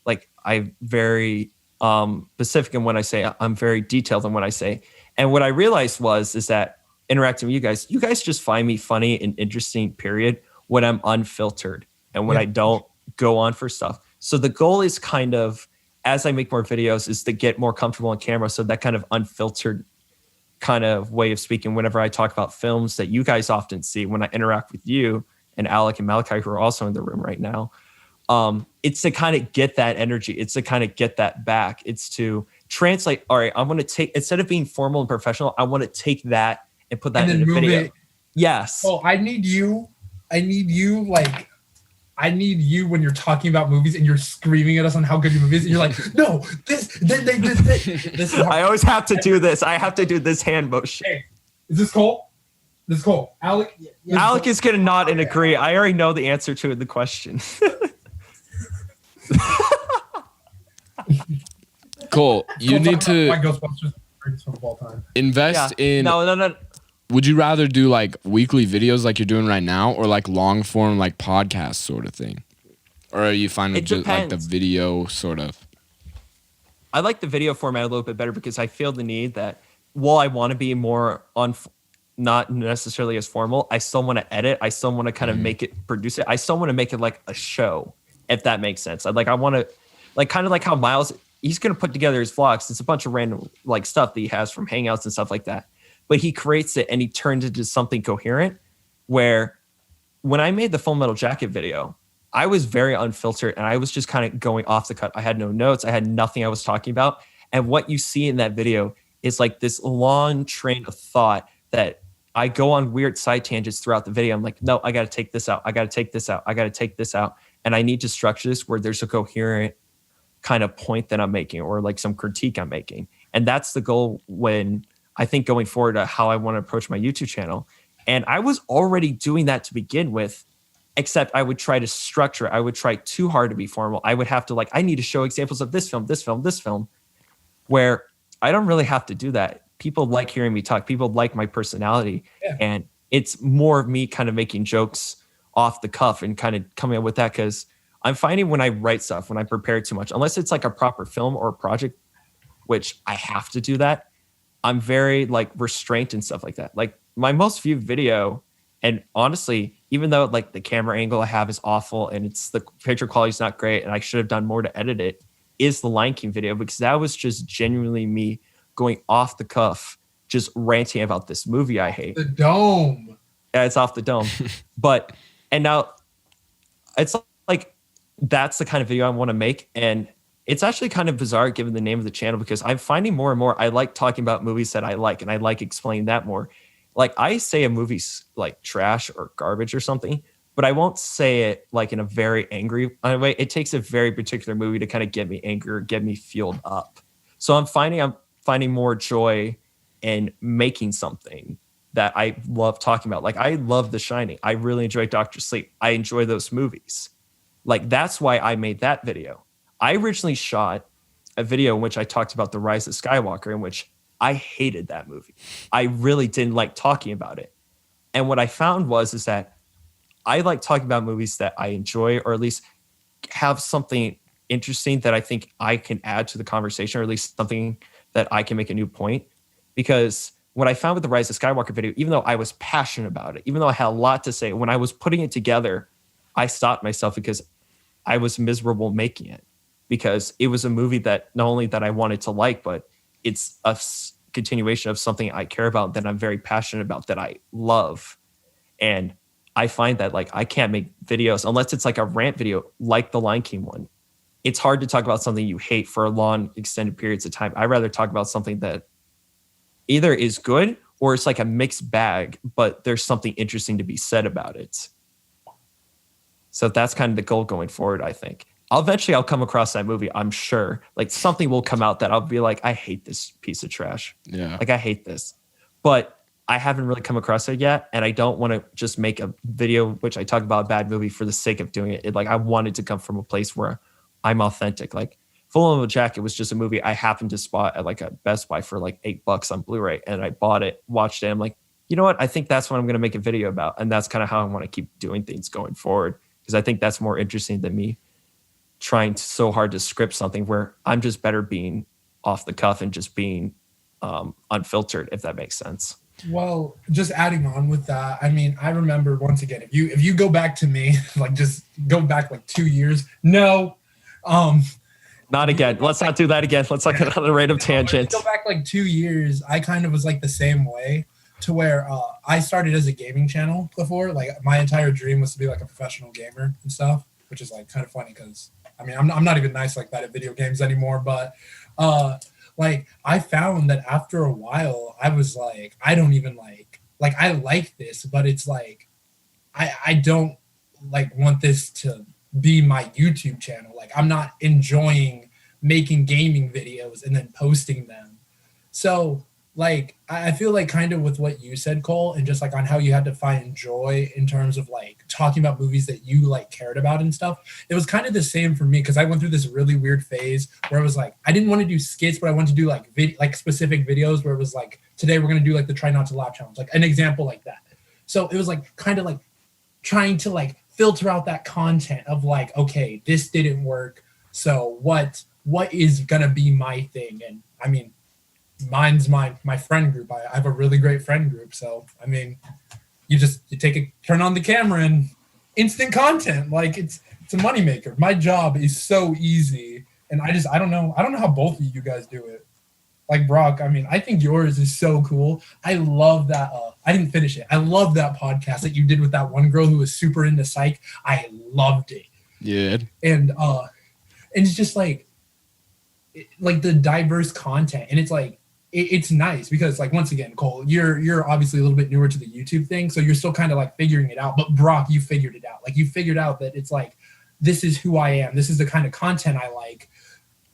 Like I'm very specific in what I say. I'm very detailed in what I say. And what I realized is that interacting with you guys just find me funny and interesting, period, when I'm unfiltered and when I don't go on for stuff. So the goal is kind of, as I make more videos, is to get more comfortable on camera. So that kind of unfiltered kind of way of speaking, whenever I talk about films that you guys often see, when I interact with you and Alec and Malachi, who are also in the room right now, it's to kind of get that energy. It's to kind of get that back. It's to translate. All right, I want to take, instead of being formal and professional, I want to take that and put that in a video. Yes. Oh, I need you like I need you when you're talking about movies and you're screaming at us on how good your movie is, and you're like, no, they did this. This is how I always have to do this. I have to do this hand motion. Hey, is this Cole? This is Cole. Alec. Alec is gonna nod and agree. I already know the answer to the question. Cole, you need to My Ghostbusters from all time. invest in. No. Would you rather do like weekly videos like you're doing right now, or like long form like podcast sort of thing? Or are you fine with It just like the depends. video sort of? I like the video format a little bit better because I feel the need that while I want to be more on, not necessarily as formal, I still want to edit. I still want to kind of make it, produce it. I still want to make it like a show, if that makes sense. I want to, like, kind of like how Miles, he's going to put together his vlogs. It's a bunch of random like stuff that he has from Hangouts and stuff like that. But he creates it and he turns it into something coherent. Where when I made the Full Metal Jacket video, I was very unfiltered and I was just kind of going off the cut. I had no notes. I had nothing I was talking about. And what you see in that video is like this long train of thought that I go on weird side tangents throughout the video. I'm like, no, I got to take this out. I got to take this out. I got to take this out. And I need to structure this where there's a coherent kind of point that I'm making or like some critique I'm making. And that's the goal when I think going forward to how I want to approach my YouTube channel. And I was already doing that to begin with, except I would try to structure it. I would try too hard to be formal. I would have to I need to show examples of this film, where I don't really have to do that. People like hearing me talk. People like my personality. Yeah. And it's more of me kind of making jokes off the cuff and kind of coming up with that because I'm finding when I write stuff, when I prepare too much, unless it's like a proper film or a project, which I have to do that, I'm very like restrained and stuff like that. Like my most viewed video, and honestly, even though like the camera angle I have is awful and it's the picture quality is not great and I should have done more to edit it, is the Lion King video because that was just genuinely me going off the cuff, just ranting about this movie I hate. The dome. Yeah, it's off the dome. And now it's like that's the kind of video I want to make. And it's actually kind of bizarre given the name of the channel because I'm finding more and more I like talking about movies that I like and I like explaining that more. Like I say a movie's like trash or garbage or something, but I won't say it like in a very angry way. It takes a very particular movie to kind of get me angry or get me fueled up. So I'm finding more joy in making something that I love talking about. Like I love The Shining. I really enjoy Dr. Sleep. I enjoy those movies. Like that's why I made that video. I originally shot a video in which I talked about The Rise of Skywalker, in which I hated that movie. I really didn't like talking about it. And what I found is that I like talking about movies that I enjoy, or at least have something interesting that I think I can add to the conversation, or at least something that I can make a new point. Because what I found with the Rise of Skywalker video, even though I was passionate about it, even though I had a lot to say, when I was putting it together, I stopped myself because I was miserable making it. Because it was a movie that not only that I wanted to like, but it's a continuation of something I care about, that I'm very passionate about, that I love. And I find that like I can't make videos unless it's like a rant video like the Lion King one. It's hard to talk about something you hate for long extended periods of time. I'd rather talk about something that either is good or it's like a mixed bag, but there's something interesting to be said about it. So that's kind of the goal going forward, I think. I'll come across that movie, I'm sure. Like something will come out that I'll be like, I hate this piece of trash. Yeah. Like I hate this. But I haven't really come across it yet. And I don't want to just make a video which I talk about a bad movie for the sake of doing it. Like I wanted to come from a place where I'm authentic. Like Full Metal Jacket was just a movie I happened to spot at like a Best Buy for like $8 on Blu-ray. And I bought it, watched it. I'm like, you know what? I think that's what I'm going to make a video about. And that's kind of how I want to keep doing things going forward. Because I think that's more interesting than me trying so hard to script something where I'm just better being off the cuff and just being unfiltered, if that makes sense. Well, just adding on with that, I mean, I remember once again, if you go back to me, like just go back like 2 years, no. Not again. Let's not do that again. Let's not get on a random tangent. Go back like 2 years, I kind of was like the same way, to where I started as a gaming channel before. Like my entire dream was to be like a professional gamer and stuff, which is like kind of funny because I mean, I'm not even nice like that at video games anymore, but like I found that after a while, I was like, I don't even like like I like this, but it's like I don't like want this to be my YouTube channel. Like I'm not enjoying making gaming videos and then posting them. So like I feel like kind of with what you said, Cole, and just like on how you had to find joy in terms of like talking about movies that you like cared about and stuff. It was kind of the same for me because I went through this really weird phase where I was like, I didn't want to do skits, but I wanted to do like specific videos where it was like, today we're gonna do like the try not to laugh challenge, like an example like that. So it was like kind of like trying to like filter out that content of like, okay, this didn't work, so what is gonna be my thing? And I mean, mine's my friend group. I have a really great friend group, so I mean, you turn on the camera and instant content. Like it's a moneymaker. My job is so easy, and I don't know how both of you guys do it. Like Broc, I mean, I think yours is so cool. I love that. I didn't finish it. I love that podcast that you did with that one girl who was super into psych. I loved it. Yeah. And it's just like the diverse content, and it's like it's nice because like once again, Cole, you're obviously a little bit newer to the YouTube thing, so you're still kind of like figuring it out. But Broc, you figured it out. Like you figured out that it's like this is who I am. This is the kind of content I like.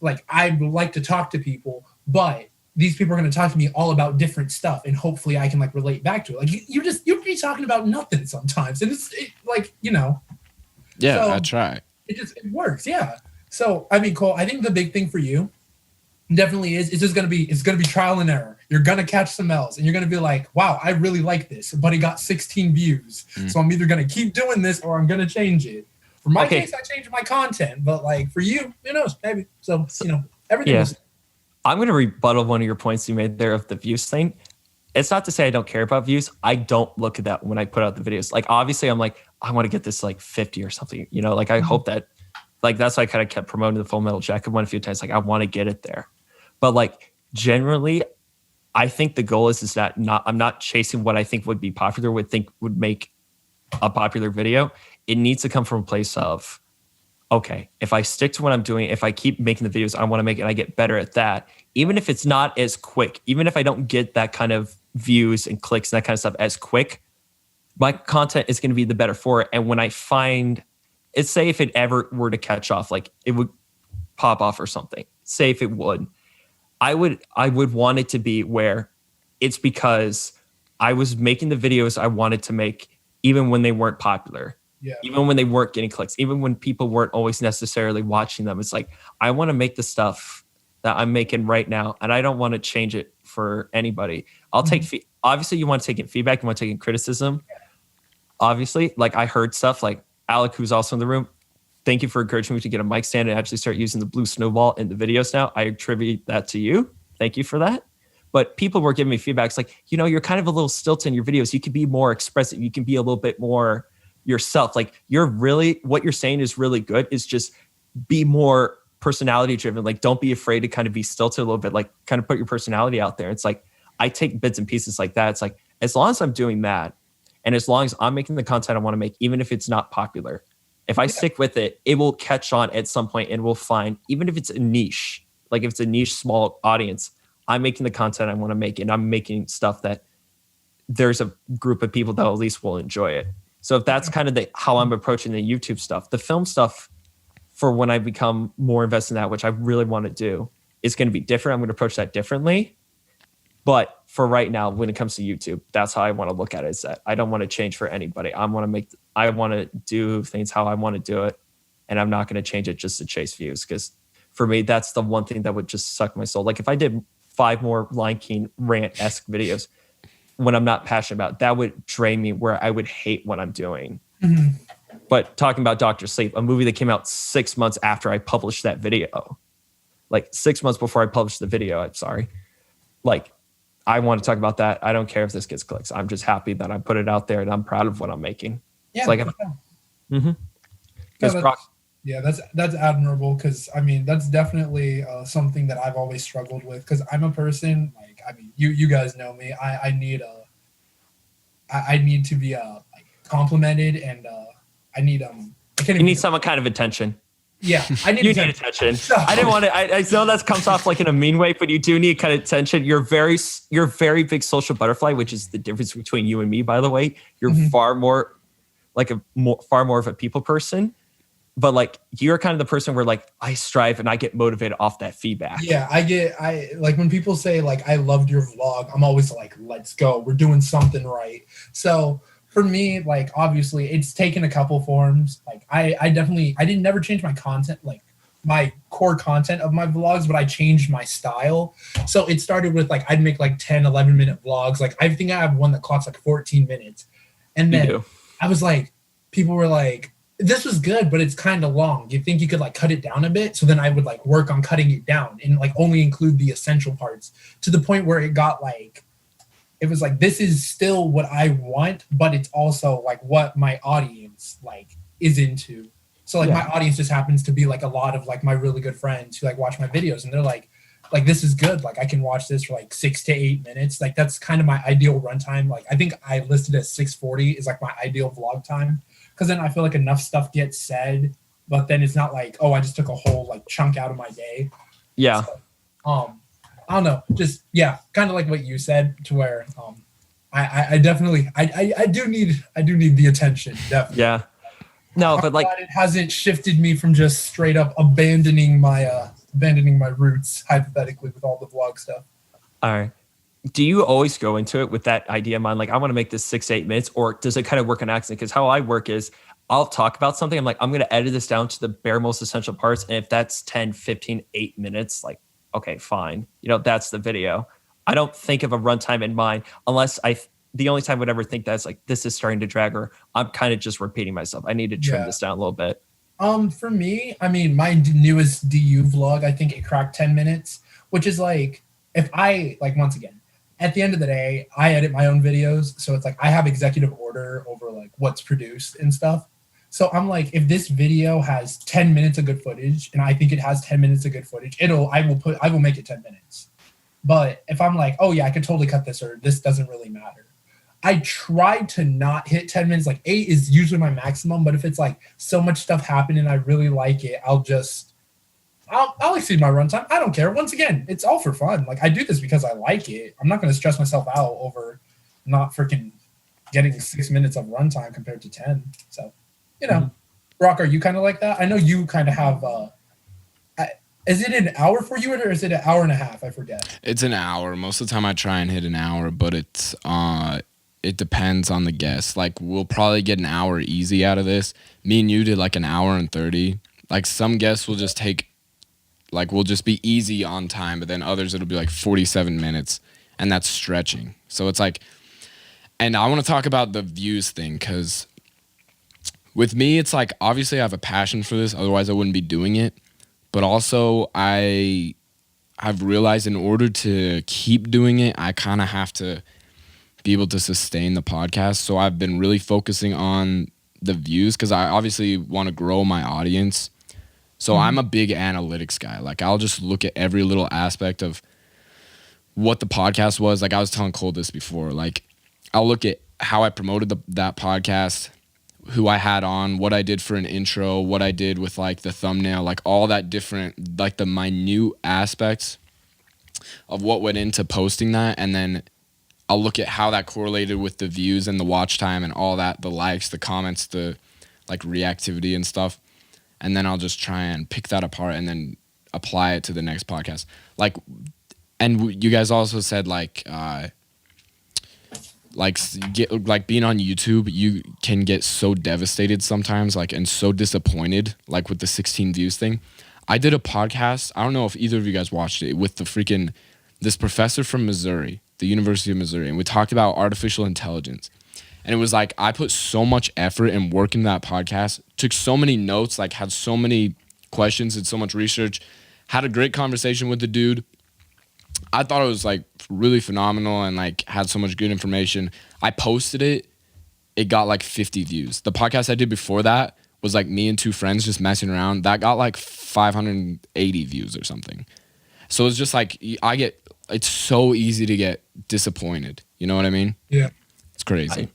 Like I like to talk to people, but these people are going to talk to me all about different stuff, and hopefully I can like relate back to it. Like you'd be talking about nothing sometimes, and it's like, you know. Yeah, so I try. It works, yeah. So I mean, Cole, I think the big thing for you definitely is it's gonna be trial and error. You're gonna catch some L's, and you're gonna be like, wow, I really like this, but it got 16 views, so I'm either gonna keep doing this or I'm gonna change it. For my case, I changed my content, but like for you, who knows, maybe. So you know, everything. Yeah. Was- I'm going to rebuttal one of your points you made there of the views thing. It's not to say I don't care about views. I don't look at that when I put out the videos. Like, obviously, I'm like, I want to get this like 50 or something. You know, like I hope that, like that's why I kind of kept promoting the Full Metal Jacket one a few times. Like, I want to get it there. But like, generally, I think the goal is that I'm not chasing what I think would be popular, would make a popular video. It needs to come from a place of, okay, if I stick to what I'm doing, if I keep making the videos I want to make and I get better at that, even if it's not as quick, even if I don't get that kind of views and clicks and that kind of stuff as quick, my content is going to be the better for it. And when I find it's, say if it ever were to catch off, like it would pop off or something, say if it would, I would want it to be where it's because I was making the videos I wanted to make even when they weren't popular. Yeah. Even when they weren't getting clicks, even when people weren't always necessarily watching them. It's like, I want to make the stuff that I'm making right now, and I don't want to change it for anybody. I'll take, obviously you want to take in feedback, you want to take in criticism. Obviously, like I heard stuff like Alec, who's also in the room. Thank you for encouraging me to get a mic stand and actually start using the blue snowball in the videos now. I attribute that to you. Thank you for that. But people were giving me feedback. It's like, you know, you're kind of a little stilted in your videos. You can be more expressive. You can be a little bit more yourself. Like what you're saying is really good. Is just be more personality driven. Like don't be afraid to kind of be stilted a little bit. Like kind of put your personality out there. It's like I take bits and pieces like that. It's like as long as I'm doing that, and as long as I'm making the content I want to make, even if it's not popular, if I stick with it, it will catch on at some point, and we'll find, even if it's a niche, like if it's a niche small audience, I'm making the content I want to make, and I'm making stuff that there's a group of people that at least will enjoy it. So if that's kind of how I'm approaching the YouTube stuff, the film stuff, for when I become more invested in that, which I really want to do, is going to be different. I'm going to approach that differently. But for right now, when it comes to YouTube, that's how I want to look at it. Is that I don't want to change for anybody. I want to do things how I want to do it, and I'm not going to change it just to chase views. Because for me, that's the one thing that would just suck my soul. Like if I did 5 more Lion King rant-esque videos when I'm not passionate about, that would drain me, where I would hate what I'm doing. Mm-hmm. But talking about Dr. Sleep, a movie that came out 6 months after I published that video, like 6 months before I published the video, I'm sorry. Like, I want to talk about that. I don't care if this gets clicks. I'm just happy that I put it out there and I'm proud of what I'm making. Yeah. It's like, that's admirable. Cause I mean, that's definitely something that I've always struggled with. Cause I'm a person like, I mean, you guys know me. I need to be like complimented, and I need, you need some kind of attention. Yeah, I need You attention. need attention. I didn't want to. I know that comes off like in a mean way, but you do need kind of attention. You're very big social butterfly, which is the difference between you and me, by the way. You're far more of a people person, but like you're kind of the person where like I strive and I get motivated off that feedback. Yeah, I like when people say like I loved your vlog, I'm always like, let's go, we're doing something right. So for me, like obviously it's taken a couple forms. Like I didn't never change my content, like my core content of my vlogs, but I changed my style. So it started with like I'd make like 10, 11-minute vlogs. Like I think I have one that clocks like 14 minutes. And then I was like, people were like, this was good, but it's kind of long. You think you could like cut it down a bit? So then I would like work on cutting it down and like only include the essential parts, to the point where it got like, it was like, this is still what I want, but it's also like what my audience like is into. So like my audience just happens to be like a lot of like my really good friends who like watch my videos, and they're like this is good. Like I can watch this for like 6 to 8 minutes. Like that's kind of my ideal runtime. Like I think I listed as 640 is like my ideal vlog time. Cause then I feel like enough stuff gets said, but then it's not like, oh, I just took a whole like chunk out of my day. Yeah. So, I don't know, just kind of like what you said, to where I definitely I do need the attention, definitely. Yeah. No, but like it hasn't shifted me from just straight up abandoning my roots, hypothetically, with all the vlog stuff. All right. Do you always go into it with that idea in mind, like I want to make this 6 to 8 minutes, or does it kind of work on accident? Because how I work is I'll talk about something. I'm like, I'm going to edit this down to the bare most essential parts. And if that's 10, 15, 8 minutes, like, okay, fine. You know, that's the video. I don't think of a runtime in mind unless the only time I would ever think that's like, this is starting to drag, or I'm kind of just repeating myself. I need to trim this down a little bit. For me, I mean, my newest DU vlog, I think it cracked 10 minutes, which is like, if I, like, once again, at the end of the day, I edit my own videos. So it's like, I have executive order over like what's produced and stuff. So I'm like, if this video has 10 minutes of good footage, and I think it has 10 minutes of good footage, I will make it 10 minutes. But if I'm like, oh yeah, I could totally cut this, or this doesn't really matter, I try to not hit 10 minutes. Like 8 is usually my maximum, but if it's like so much stuff happened and I really like it, I'll exceed my runtime. I don't care. Once again, it's all for fun. Like I do this because I like it. I'm not going to stress myself out over not freaking getting 6 minutes of runtime compared to 10. So, you know, Broc, are you kind of like that? I know you kind of have, is it an hour for you, or is it an hour and a half? I forget. It's an hour. Most of the time I try and hit an hour, but it depends on the guest. Like we'll probably get an hour easy out of this. Me and you did like an hour and 30. Like some guests will just take, like we'll just be easy on time, but then others it'll be like 47 minutes, and that's stretching. So it's like, and I want to talk about the views thing, because with me it's like, obviously I have a passion for this, otherwise I wouldn't be doing it. But also I've realized in order to keep doing it, I kind of have to be able to sustain the podcast. So I've been really focusing on the views, because I obviously want to grow my audience. So I'm a big analytics guy. Like I'll just look at every little aspect of what the podcast was. Like I was telling Cole this before. Like I'll look at how I promoted that podcast, who I had on, what I did for an intro, what I did with like the thumbnail, like all that different, like the minute aspects of what went into posting that. And then I'll look at how that correlated with the views and the watch time and all that, the likes, the comments, the like reactivity and stuff. And then I'll just try and pick that apart and then apply it to the next podcast. Like, and you guys also said like being on YouTube, you can get so devastated sometimes, like, and so disappointed, like with the 16 views thing. I did a podcast, I don't know if either of you guys watched it, with this professor from Missouri, the University of Missouri, and we talked about artificial intelligence. And it was like, I put so much effort and work into that podcast, took so many notes, like had so many questions, did so much research, had a great conversation with the dude. I thought it was like really phenomenal and like had so much good information. I posted it. It got like 50 views. The podcast I did before that was like me and two friends just messing around. That got like 580 views or something. So it's just like, it's so easy to get disappointed. You know what I mean? Yeah. It's crazy.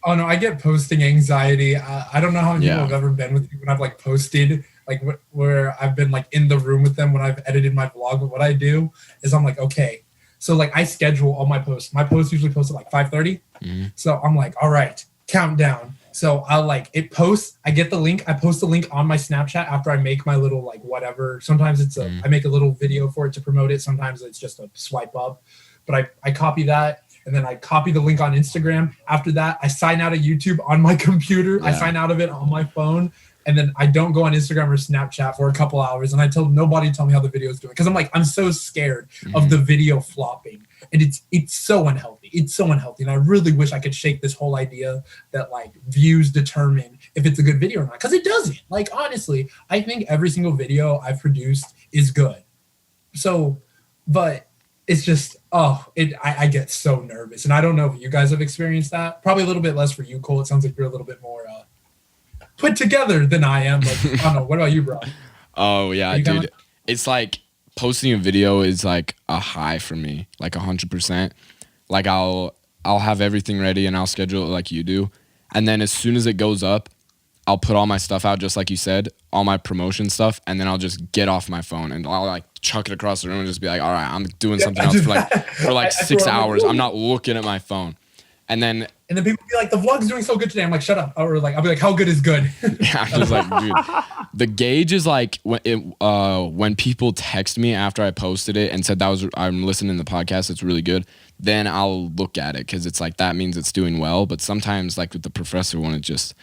Oh no, I get posting anxiety. I don't know how many people have ever been with me when I've like posted like where I've been like in the room with them when I've edited my vlog. But what I do is I'm like, okay, so like I schedule all my posts. My posts usually post at like 5:30. So I'm like, all right, countdown. So I'll like it posts. I get the link. I post the link on my Snapchat after I make my little like whatever. Sometimes it's I make a little video for it to promote it. Sometimes it's just a swipe up. But I copy that. And then I copy the link on Instagram. After that, I sign out of YouTube on my computer. I sign out of it on my phone. And then I don't go on Instagram or Snapchat for a couple hours. And I tell nobody tell me how the video is doing. Because I'm like, I'm so scared of the video flopping. And it's so unhealthy. It's so unhealthy. And I really wish I could shake this whole idea that like views determine if it's a good video or not. Because it doesn't. Like, honestly, I think every single video I've produced is good. So, but it's just, I get so nervous. And I don't know if you guys have experienced that. Probably a little bit less for you, Cole. It sounds like you're a little bit more put together than I am. But I don't know. What about you, bro? Oh, yeah, dude. It's like posting a video is like a high for me, like 100%. Like I'll have everything ready and I'll schedule it like you do. And then as soon as it goes up, I'll put all my stuff out, just like you said, all my promotion stuff, and then I'll just get off my phone and I'll like chuck it across the room and just be like, all right, I'm doing something else for like 6 hours. I'm not looking at my phone. And then people be like, the vlog's doing so good today. I'm like, shut up. Or like, I'll be like, how good is good? Yeah, I'm just like, dude. The gauge is like when people text me after I posted it and said I'm listening to the podcast, it's really good. Then I'll look at it because it's like that means it's doing well. But sometimes, like with the professor one, it just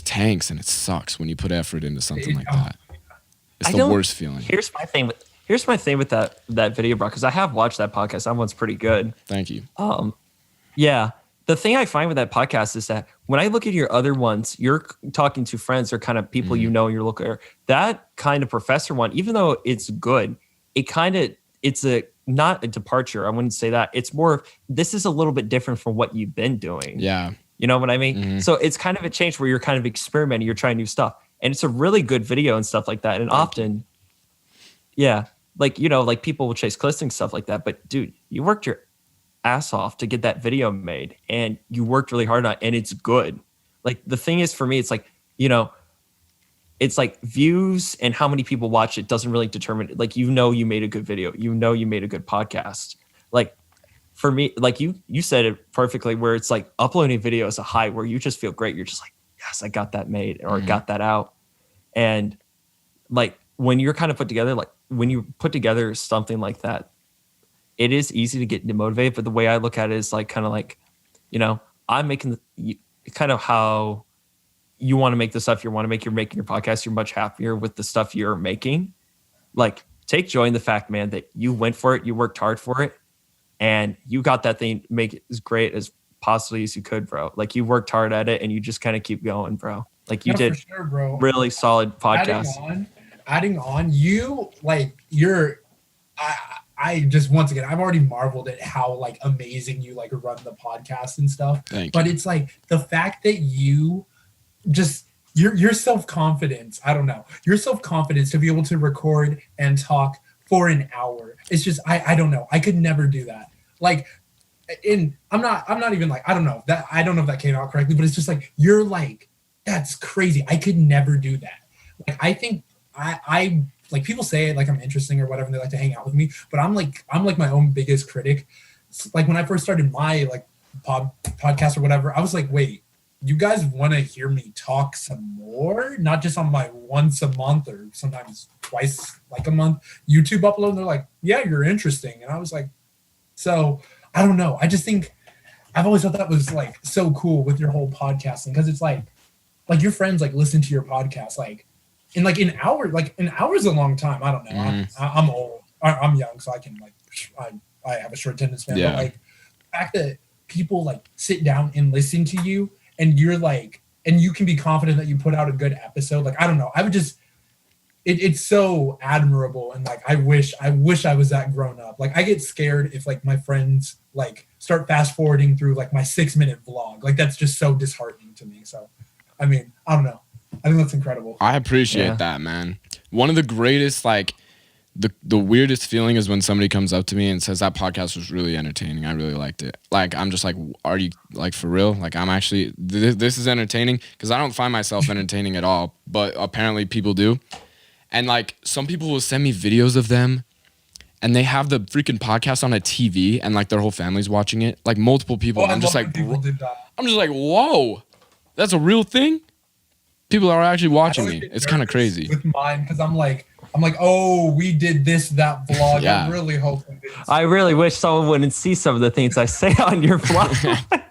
tanks and it sucks when you put effort into something like that. It's the worst feeling. Here's my thing with that video, bro, because I have watched that podcast. That one's pretty good. Thank you. Yeah. The thing I find with that podcast is that when I look at your other ones, you're talking to friends or kind of people you know, you're looking at that kind of professor one, even though it's good, it's not a departure. I wouldn't say that. It's more, this is a little bit different from what you've been doing. Yeah. You know what I mean? So it's kind of a change where you're kind of experimenting, you're trying new stuff. And it's a really good video and stuff like that. And often, like, you know, like people will chase clicks and stuff like that. But dude, you worked your ass off to get that video made and you worked really hard on it and it's good. Like the thing is for me, it's like, you know, it's like views and how many people watch it doesn't really determine it. Like, you know, you made a good video, you know, you made a good podcast. Like for me, like you said it perfectly, where it's like uploading video is a high where you just feel great. You're just like, yes, I got that made or got that out. And like when you're kind of put together, like when you put together something like that, it is easy to get demotivated. But the way I look at it is like kind of like, you know, I'm making kind of how you want to make the stuff you want to make. You're making your podcast. You're much happier with the stuff you're making. Like, take joy in the fact, man, that you went for it. You worked hard for it. And you got that thing make it as great as possibly as you could, bro. Like, you worked hard at it and you just kind of keep going, bro. Like, you did for sure, bro. Really solid podcast. Adding on, I just, once again, I've already marveled at how like amazing you like run the podcast and stuff. But it's like the fact that you just your self-confidence, I don't know, your self-confidence to be able to record and talk for an hour. It's just, I don't know. I could never do that. Like, I'm not even like, I don't know if that came out correctly, but it's just like, you're like, that's crazy. I could never do that. Like, I think I like, people say like I'm interesting or whatever, and they like to hang out with me, but I'm like my own biggest critic. Like, when I first started my like podcast or whatever, I was like, wait, you guys want to hear me talk some more? Not just on my once a month or sometimes twice like a month YouTube upload. And they're like, yeah, you're interesting. And I was like, so I don't know. I just think I've always thought that was like so cool with your whole podcasting, because it's like your friends like listen to your podcast like an hour is a long time. I don't know. I'm old. I'm young, so I can like I have a short attention span. But like the fact that people like sit down and listen to you, and you're like, and you can be confident that you put out a good episode. Like, I don't know. I would just, it's so admirable. And like, I wish I was that grown up. Like, I get scared if like my friends like start fast forwarding through like my 6-minute vlog. Like, that's just so disheartening to me. So, I mean, I don't know. I think that's incredible. I appreciate that, man. One of the greatest like the weirdest feeling is when somebody comes up to me and says that podcast was really entertaining. I really liked it. Like, I'm just like, are you like for real? Like, I'm actually this is entertaining, because I don't find myself entertaining at all, but apparently people do. And like, some people will send me videos of them, and they have the freaking podcast on a TV, and like their whole family's watching it, like multiple people. And I'm just like, whoa, that's a real thing. People are actually watching me. It's kind of crazy. With mine, because I'm like, oh, we did that vlog. Yeah. I'm really hoping. I really wish someone wouldn't see some of the things I say on your vlog.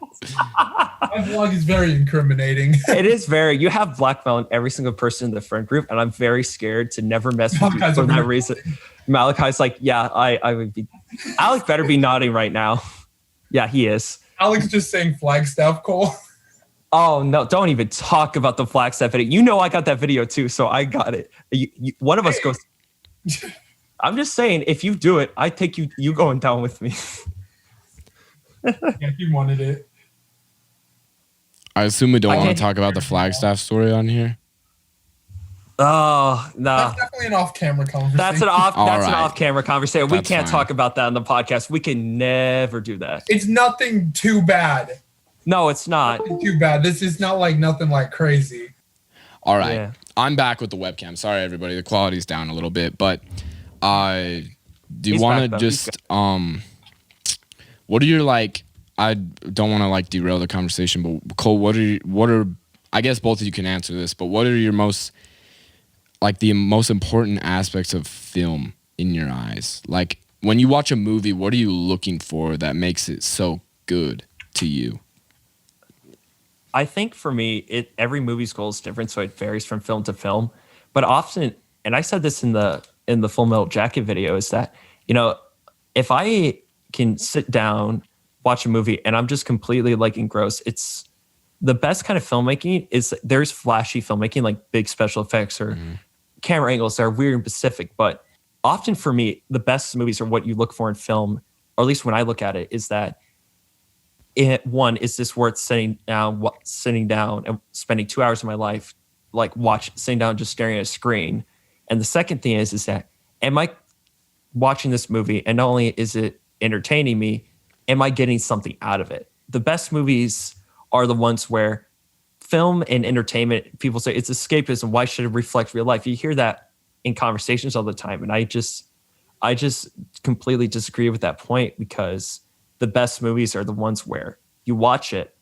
My vlog is very incriminating. It is very. You have blackmailed every single person in the friend group, and I'm very scared to never mess with you for that reason. Malachi's like, yeah, I would be. Alec better be nodding right now. Yeah, he is. Alex just saying Flagstaff, Cole. Oh no! Don't even talk about the Flagstaff video. You know I got that video tue, so I got it. One of us goes. I'm just saying, if you do it, I take you going down with me. Yeah, he wanted it. I assume we don't want to talk about the Flagstaff story on here. Oh no! That's definitely an off-camera conversation. That's an off-camera conversation. We can't talk about that on the podcast. We can never do that. It's nothing too bad. No, it's not. Nothing too bad. This is not like nothing like crazy. All right. Yeah. I'm back with the webcam. Sorry, everybody. The quality's down a little bit, but do you want to just what are your like? I don't want to like derail the conversation, but Cole, what are I guess both of you can answer this, but what are your most important aspects of film in your eyes? Like, when you watch a movie, what are you looking for that makes it so good to you? I think for me, every movie's goal is different, so it varies from film to film. But often, and I said this in the Full Metal Jacket video, is that, you know, if I can sit down, watch a movie, and I'm just completely like engrossed, it's the best kind of filmmaking. Is there's flashy filmmaking, like big special effects or camera angles that are weird and specific. But often for me, the best movies are what you look for in film, or at least when I look at it, is that one, is this worth sitting down and spending 2 hours of my life, like sitting down just staring at a screen? And the second thing is that, am I watching this movie, and not only is it entertaining me, am I getting something out of it? The best movies are the ones where film and entertainment, people say it's escapism. Why should it reflect real life? You hear that in conversations all the time. And I just completely disagree with that point, because the best movies are the ones where you watch it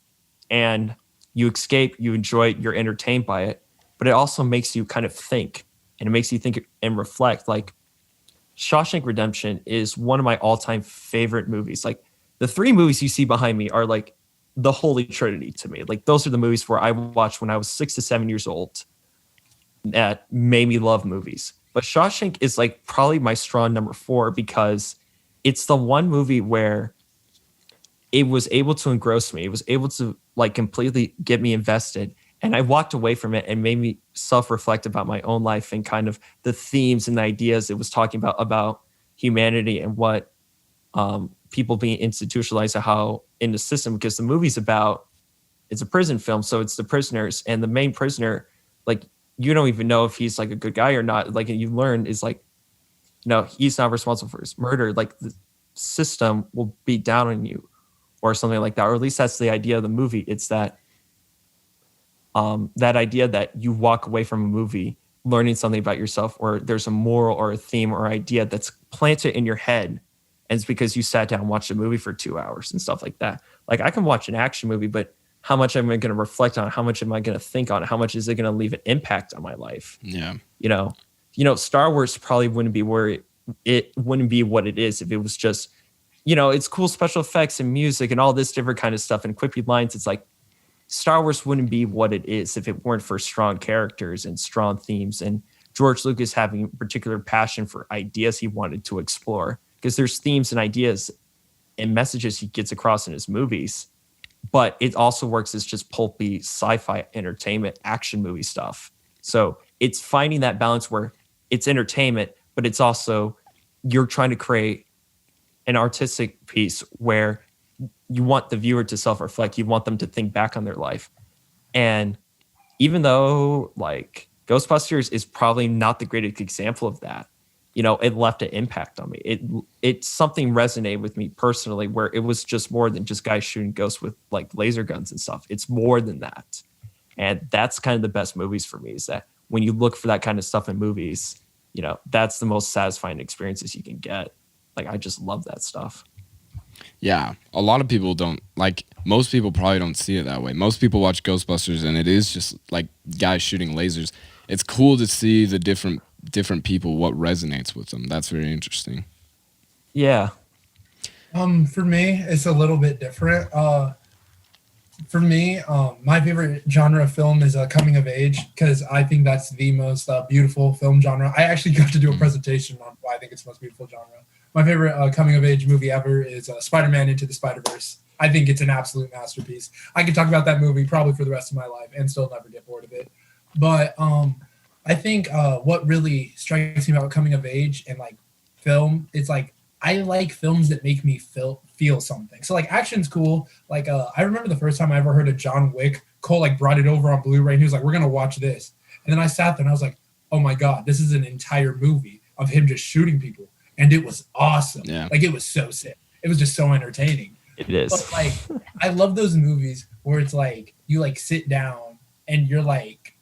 and you escape, you enjoy it, you're entertained by it, but it also makes you kind of think, and it makes you think and reflect. Like, Shawshank Redemption is one of my all-time favorite movies. Like, the three movies you see behind me are like the holy trinity to me. Like, those are the movies where I watched when I was 6 to 7 years old that made me love movies. But Shawshank is like probably my strong number 4, because it's the one movie where it was able to engross me. It was able to like completely get me invested. And I walked away from it and made me self-reflect about my own life and kind of the themes and the ideas it was talking about humanity and what people being institutionalized, how in the system, because the movie's it's a prison film. So it's the prisoners, and the main prisoner, like, you don't even know if he's like a good guy or not. Like, you learn is like, no, he's not responsible for his murder. Like, the system will beat down on you or something like that. Or at least that's the idea of the movie. It's that that idea that you walk away from a movie learning something about yourself, or there's a moral or a theme or idea that's planted in your head. And it's because you sat down and watched a movie for 2 hours and stuff like that. Like, I can watch an action movie, but how much am I going to reflect on it? How much am I going to think on it? How much is it going to leave an impact on my life? Yeah. You know, Star Wars probably wouldn't be where it wouldn't be what it is if it was just, you know, it's cool special effects and music and all this different kind of stuff and quippy lines. It's like, Star Wars wouldn't be what it is if it weren't for strong characters and strong themes and George Lucas having particular passion for ideas he wanted to explore, because there's themes and ideas and messages he gets across in his movies, but it also works as just pulpy sci-fi entertainment action movie stuff. So it's finding that balance where it's entertainment, but it's also, you're trying to create an artistic piece where you want the viewer to self-reflect. You want them to think back on their life. And even though like Ghostbusters is probably not the greatest example of that, it left an impact on me. It something resonated with me personally, where it was just more than just guys shooting ghosts with like laser guns and stuff. It's more than that. And that's kind of the best movies for me, is that when you look for that kind of stuff in movies, that's the most satisfying experiences you can get. Like, I just love that stuff. Yeah, a lot of people don't, like, most people probably don't see it that way. Most people watch Ghostbusters and it is just like guys shooting lasers. It's cool to see the different people, what resonates with them. That's very interesting. Yeah. For me, it's a little bit different. For me, my favorite genre of film is coming of age, because I think that's the most beautiful film genre. I actually got to do a presentation on why I think it's the most beautiful genre. My favorite coming of age movie ever is Spider-Man Into the Spider-Verse. I think it's an absolute masterpiece. I could talk about that movie probably for the rest of my life and still never get bored of it. But I think what really strikes me about coming of age and like film, it's like I like films that make me feel something. So like action's cool. Like I remember the first time I ever heard of John Wick, Cole like brought it over on Blu-ray and he was like, we're gonna watch this. And then I sat there and I was like, oh my God, this is an entire movie of him just shooting people. And it was awesome. Yeah. Like it was so sick. It was just so entertaining. It is. But like I love those movies where it's like you like sit down and you like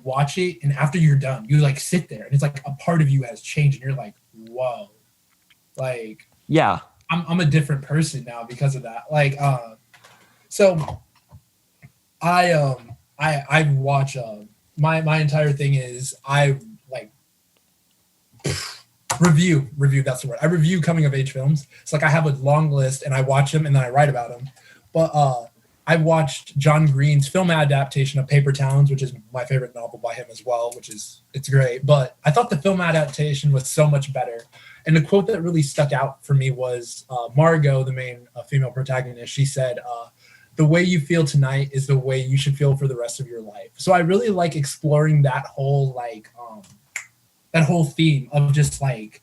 watch it, and after you're done, you like sit there and it's like a part of you has changed and you're like, whoa. Like, yeah, I'm a different person now because of that. Like, so I watch my entire thing is I like review, that's the word. I review coming of age films. It's like I have a long list and I watch them and then I write about them. But I watched John Green's film adaptation of Paper Towns, which is my favorite novel by him as well, it's great. But I thought the film adaptation was so much better. And the quote that really stuck out for me was Margot, the main female protagonist. She said, the way you feel tonight is the way you should feel for the rest of your life. So I really like exploring that whole theme of just like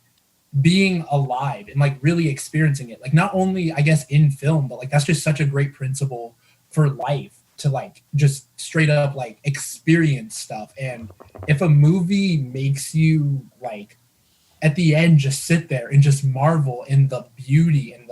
being alive and like really experiencing it. Like not only, I guess, in film, but like that's just such a great principle for life, to like just straight up like experience stuff. And if a movie makes you like at the end just sit there and just marvel in the beauty and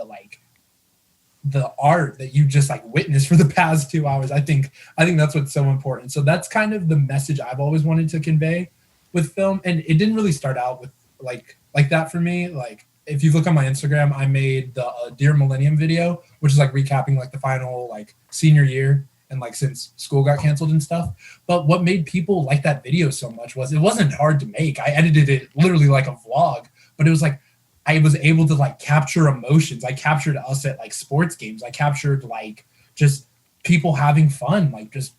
the art that you just like witnessed for the past 2 hours, I think that's what's so important. So that's kind of the message I've always wanted to convey with film. And it didn't really start out with like that for me. Like if you look on my Instagram, I made the Dear Millennium video, which is like recapping like the final like senior year and like since school got canceled and stuff. But what made people like that video so much was it wasn't hard to make. I edited it literally like a vlog, but it was like I was able to like capture emotions. I captured us at like sports games. I captured like just people having fun, like just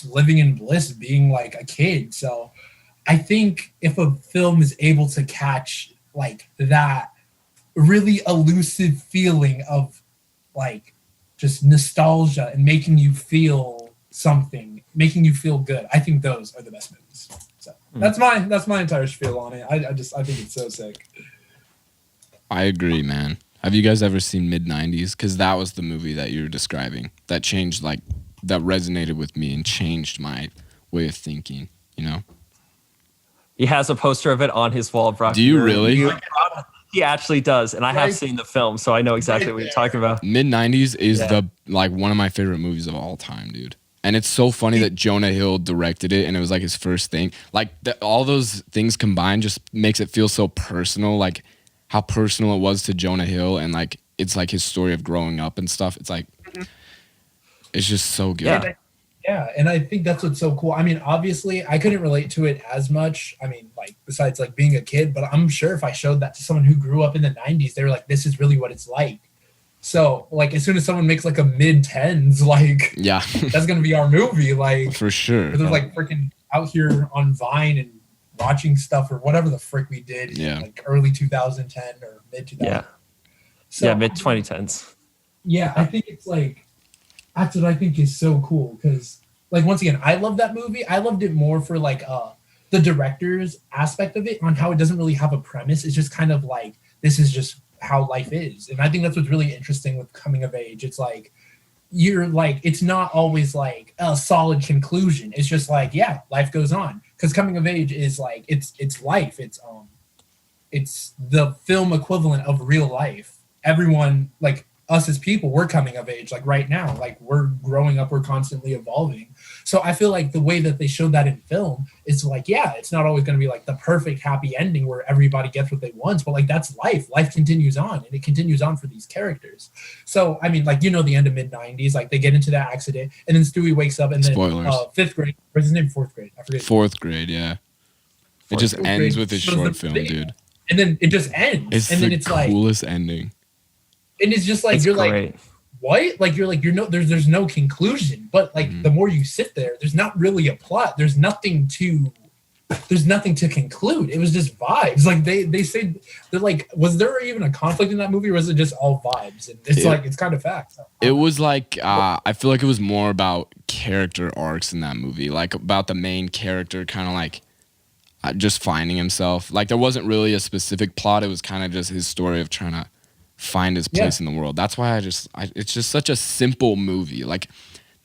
living in bliss, being like a kid. So I think if a film is able to catch like that really elusive feeling of like just nostalgia and making you feel something, making you feel good, I think those are the best movies. So that's my entire spiel on it. I think it's so sick. I agree, man. Have you guys ever seen mid-90s? Because that was the movie that you were describing that changed, like, that resonated with me and changed my way of thinking, you know? He has a poster of it on his wall, Broc. Do you really? He actually does, and I have seen the film, so I know exactly what you're talking about. Mid-90s is one of my favorite movies of all time, dude. And it's so funny that Jonah Hill directed it, and it was like his first thing. Like all those things combined just makes it feel so personal, like how personal it was to Jonah Hill, and like it's like his story of growing up and stuff. It's like it's just so good. Yeah, and I think that's what's so cool. I mean, obviously, I couldn't relate to it as much. I mean, like, besides, like, being a kid. But I'm sure if I showed that to someone who grew up in the 90s, they were like, this is really what it's like. So, like, as soon as someone makes, like, a mid-10s, like, that's going to be our movie. Like, for sure. They're, like, freaking out here on Vine and watching stuff or whatever the frick we did in, like, early 2010 or mid-2010. Yeah. So, mid-2010s. Yeah, I think it's, like, that's what I think is so cool because, like, once again, I love that movie. I loved it more for, like, the director's aspect of it on how it doesn't really have a premise. It's just kind of like, this is just how life is. And I think that's what's really interesting with coming of age. It's like, you're like, it's not always like a solid conclusion. It's just like, yeah, life goes on. Because coming of age is like, it's life. it's the film equivalent of real life. Everyone, like us as people, we're coming of age, like right now, like we're growing up, we're constantly evolving. So I feel like the way that they showed that in film is like, yeah, it's not always going to be like the perfect happy ending where everybody gets what they want, but like that's life. Life continues on, and it continues on for these characters. So I mean, like, you know, the end of mid-90s, like they get into that accident, and then Stewie wakes up, and then fifth grade, or his name, fourth grade, I forget. Fourth grade, yeah. It just ends with his short film, dude. And then it just ends. It's and the then it's coolest ending. And it's just like, it's you're great. like, what? Like, you're like, there's no conclusion. But like, the more you sit there, there's not really a plot. There's nothing to conclude. It was just vibes. Like they say, they're like, was there even a conflict in that movie, or was it just all vibes? And it's like, it's kind of facts. It was like, I feel like it was more about character arcs in that movie, like about the main character kind of like just finding himself. Like there wasn't really a specific plot. It was kind of just his story of trying to find his place in the world. That's why it's just such a simple movie. Like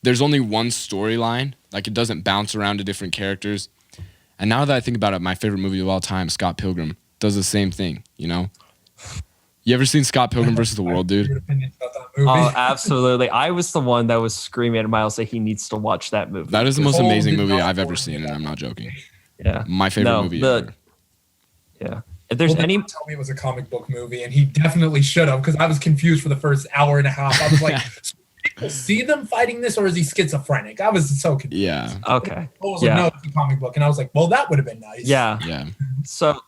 there's only one storyline. Like it doesn't bounce around to different characters. And now that I think about it, my favorite movie of all time, Scott Pilgrim, does the same thing, you know? You ever seen Scott Pilgrim versus the World, dude? Oh, absolutely. I was the one that was screaming at Miles that he needs to watch that movie. That is the most amazing movie I've ever seen, and I'm not joking. Yeah. My favorite movie ever. Yeah. If there's any... Tell me it was a comic book movie, and he definitely should have, because I was confused for the first hour and a half. I was like, so people see them fighting this, or is he schizophrenic? I was so confused. Yeah. Okay. I was like, no, it's a comic book. And I was like, well, that would have been nice. Yeah. Yeah. So,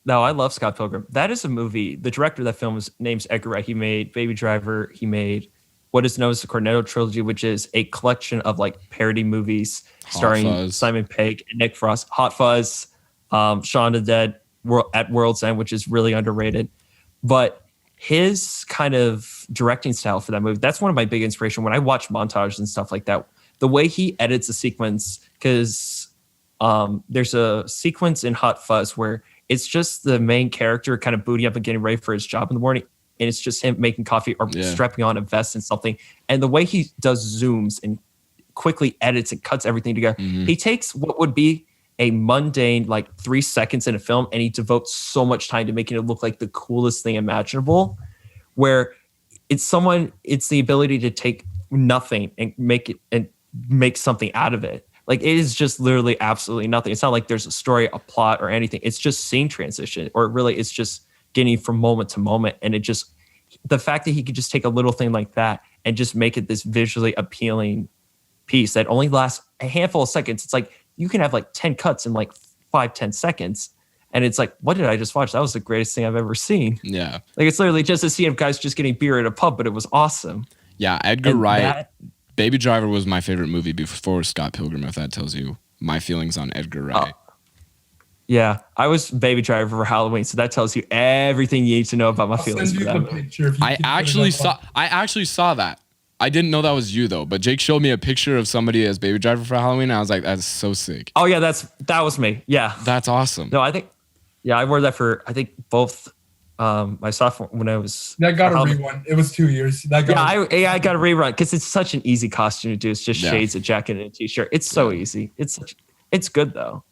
no, I love Scott Pilgrim. That is a movie. The director of that film is name's Edgar Wright. He made Baby Driver. He made what is known as the Cornetto Trilogy, which is a collection of like parody movies starring Simon Pegg and Nick Frost. Hot Fuzz, Shaun of the Dead, at World's End, which is really underrated. But his kind of directing style for that movie, that's one of my big inspiration when I watch montages and stuff like that. The way he edits a sequence, because there's a sequence in Hot Fuzz where it's just the main character kind of booting up and getting ready for his job in the morning. And it's just him making coffee or strapping on a vest and something. And the way he does zooms and quickly edits and cuts everything together, he takes what would be a mundane, like 3 seconds in a film, and he devotes so much time to making it look like the coolest thing imaginable, where it's the ability to take nothing and make something out of it. Like it is just literally absolutely nothing. It's not like there's a story, a plot, or anything. It's just scene transition, or really it's just getting from moment to moment. And it just, the fact that he could just take a little thing like that and just make it this visually appealing piece that only lasts a handful of seconds. It's like, you can have like 10 cuts in like 5-10 seconds. And it's like, what did I just watch? That was the greatest thing I've ever seen. Yeah. Like it's literally just a scene of guys just getting beer at a pub, but it was awesome. Yeah. Edgar Wright, Baby Driver was my favorite movie before Scott Pilgrim, if that tells you my feelings on Edgar Wright. Yeah, I was Baby Driver for Halloween, so that tells you everything you need to know about my feelings for that movie. I actually saw that. I didn't know that was you though, but Jake showed me a picture of somebody as Baby Driver for Halloween, and I was like, "That's so sick." Oh yeah, that was me. Yeah, that's awesome. No, I wore that for both my sophomore when I was. That got a rerun. It was 2 years. I got a rerun because it's such an easy costume to do. It's just shades, a jacket, and a t-shirt. It's so easy. It's good though,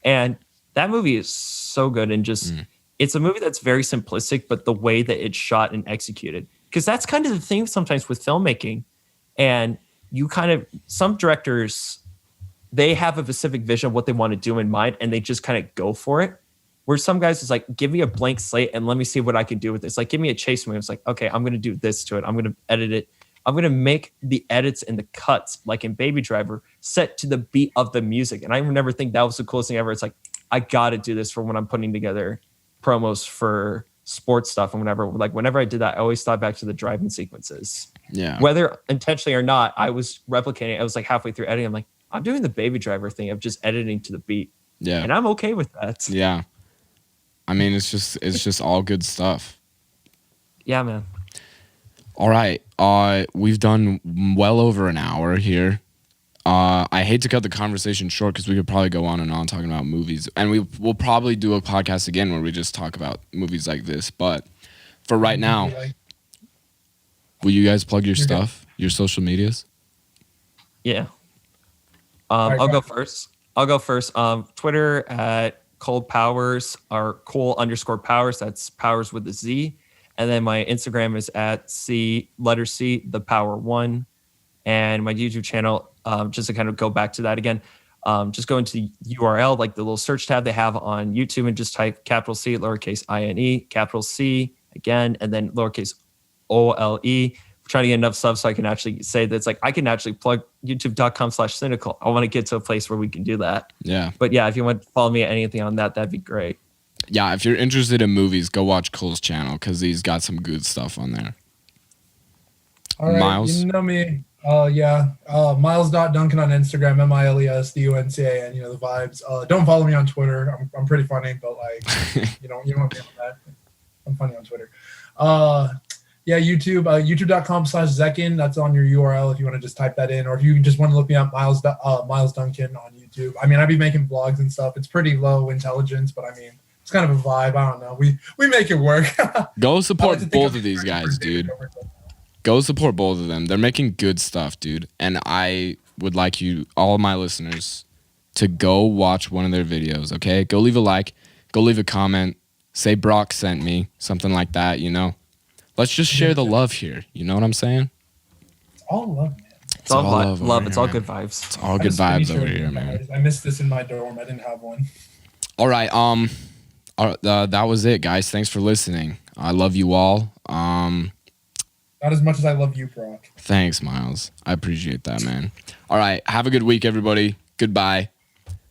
and that movie is so good and just it's a movie that's very simplistic, but the way that it's shot and executed. Because that's kind of the thing sometimes with filmmaking. And some directors, they have a specific vision of what they want to do in mind, and they just kind of go for it. Where some guys is like, give me a blank slate and let me see what I can do with this. Like, give me a chase movie. It's like, okay, I'm going to do this to it. I'm going to edit it. I'm going to make the edits and the cuts, like in Baby Driver, set to the beat of the music. And I never think that was the coolest thing ever. It's like, I got to do this for when I'm putting together promos for sports stuff and whenever. Like whenever I did that, I always thought back to the driving sequences. Yeah. Whether intentionally or not, I was replicating it. I was like halfway through editing. I'm like, I'm doing the Baby Driver thing of just editing to the beat. Yeah. And I'm okay with that. Yeah. I mean, it's just all good stuff. Yeah, man. All right. We've done well over an hour here. I hate to cut the conversation short because we could probably go on and on talking about movies. And we'll probably do a podcast again where we just talk about movies like this. But for right now, will you guys plug your stuff, your social medias? Yeah. I'll go first. Twitter at Cole Powers, or Cole_Powers. That's Powers with a Z. And then my Instagram is at letter C, the power 1. And my YouTube channel, just to kind of go back to that again, just go into the URL, like the little search tab they have on YouTube, and just type capital C, lowercase INE, capital C again, and then lowercase OLE. Trying to get enough subs so I can actually say that it's like I can actually plug youtube.com/CineCole. I want to get to a place where we can do that. Yeah. But yeah, if you want to follow me at anything on that, that'd be great. Yeah, if you're interested in movies, go watch Cole's channel because he's got some good stuff on there. All right, Miles? You know me. Miles.Duncan on Instagram, MILESDUNCAN, you know the vibes. Don't follow me on Twitter. I'm pretty funny, but like you don't want me on that. I'm funny on Twitter. YouTube, youtube.com/Zekin. That's on your URL if you want to just type that in, or if you just want to look me up, Miles Duncan on YouTube. I mean, I be making vlogs and stuff. It's pretty low intelligence, but I mean, it's kind of a vibe. I don't know. We make it work. Go support both of these guys, dude. Go support both of them. They're making good stuff, dude. And I would like you, all my listeners, to go watch one of their videos, okay? Go leave a like. Go leave a comment. Say Broc sent me. Something like that, you know? Let's just share the love here. You know what I'm saying? It's all love, man. It's all love. Here, It's all man. good vibes. It's all good vibes over here, man. I missed this in my dorm. I didn't have one. All right. That was it, guys. Thanks for listening. I love you all. Not as much as I love you, Broc. Thanks, Miles. I appreciate that, man. All right. Have a good week, everybody. Goodbye.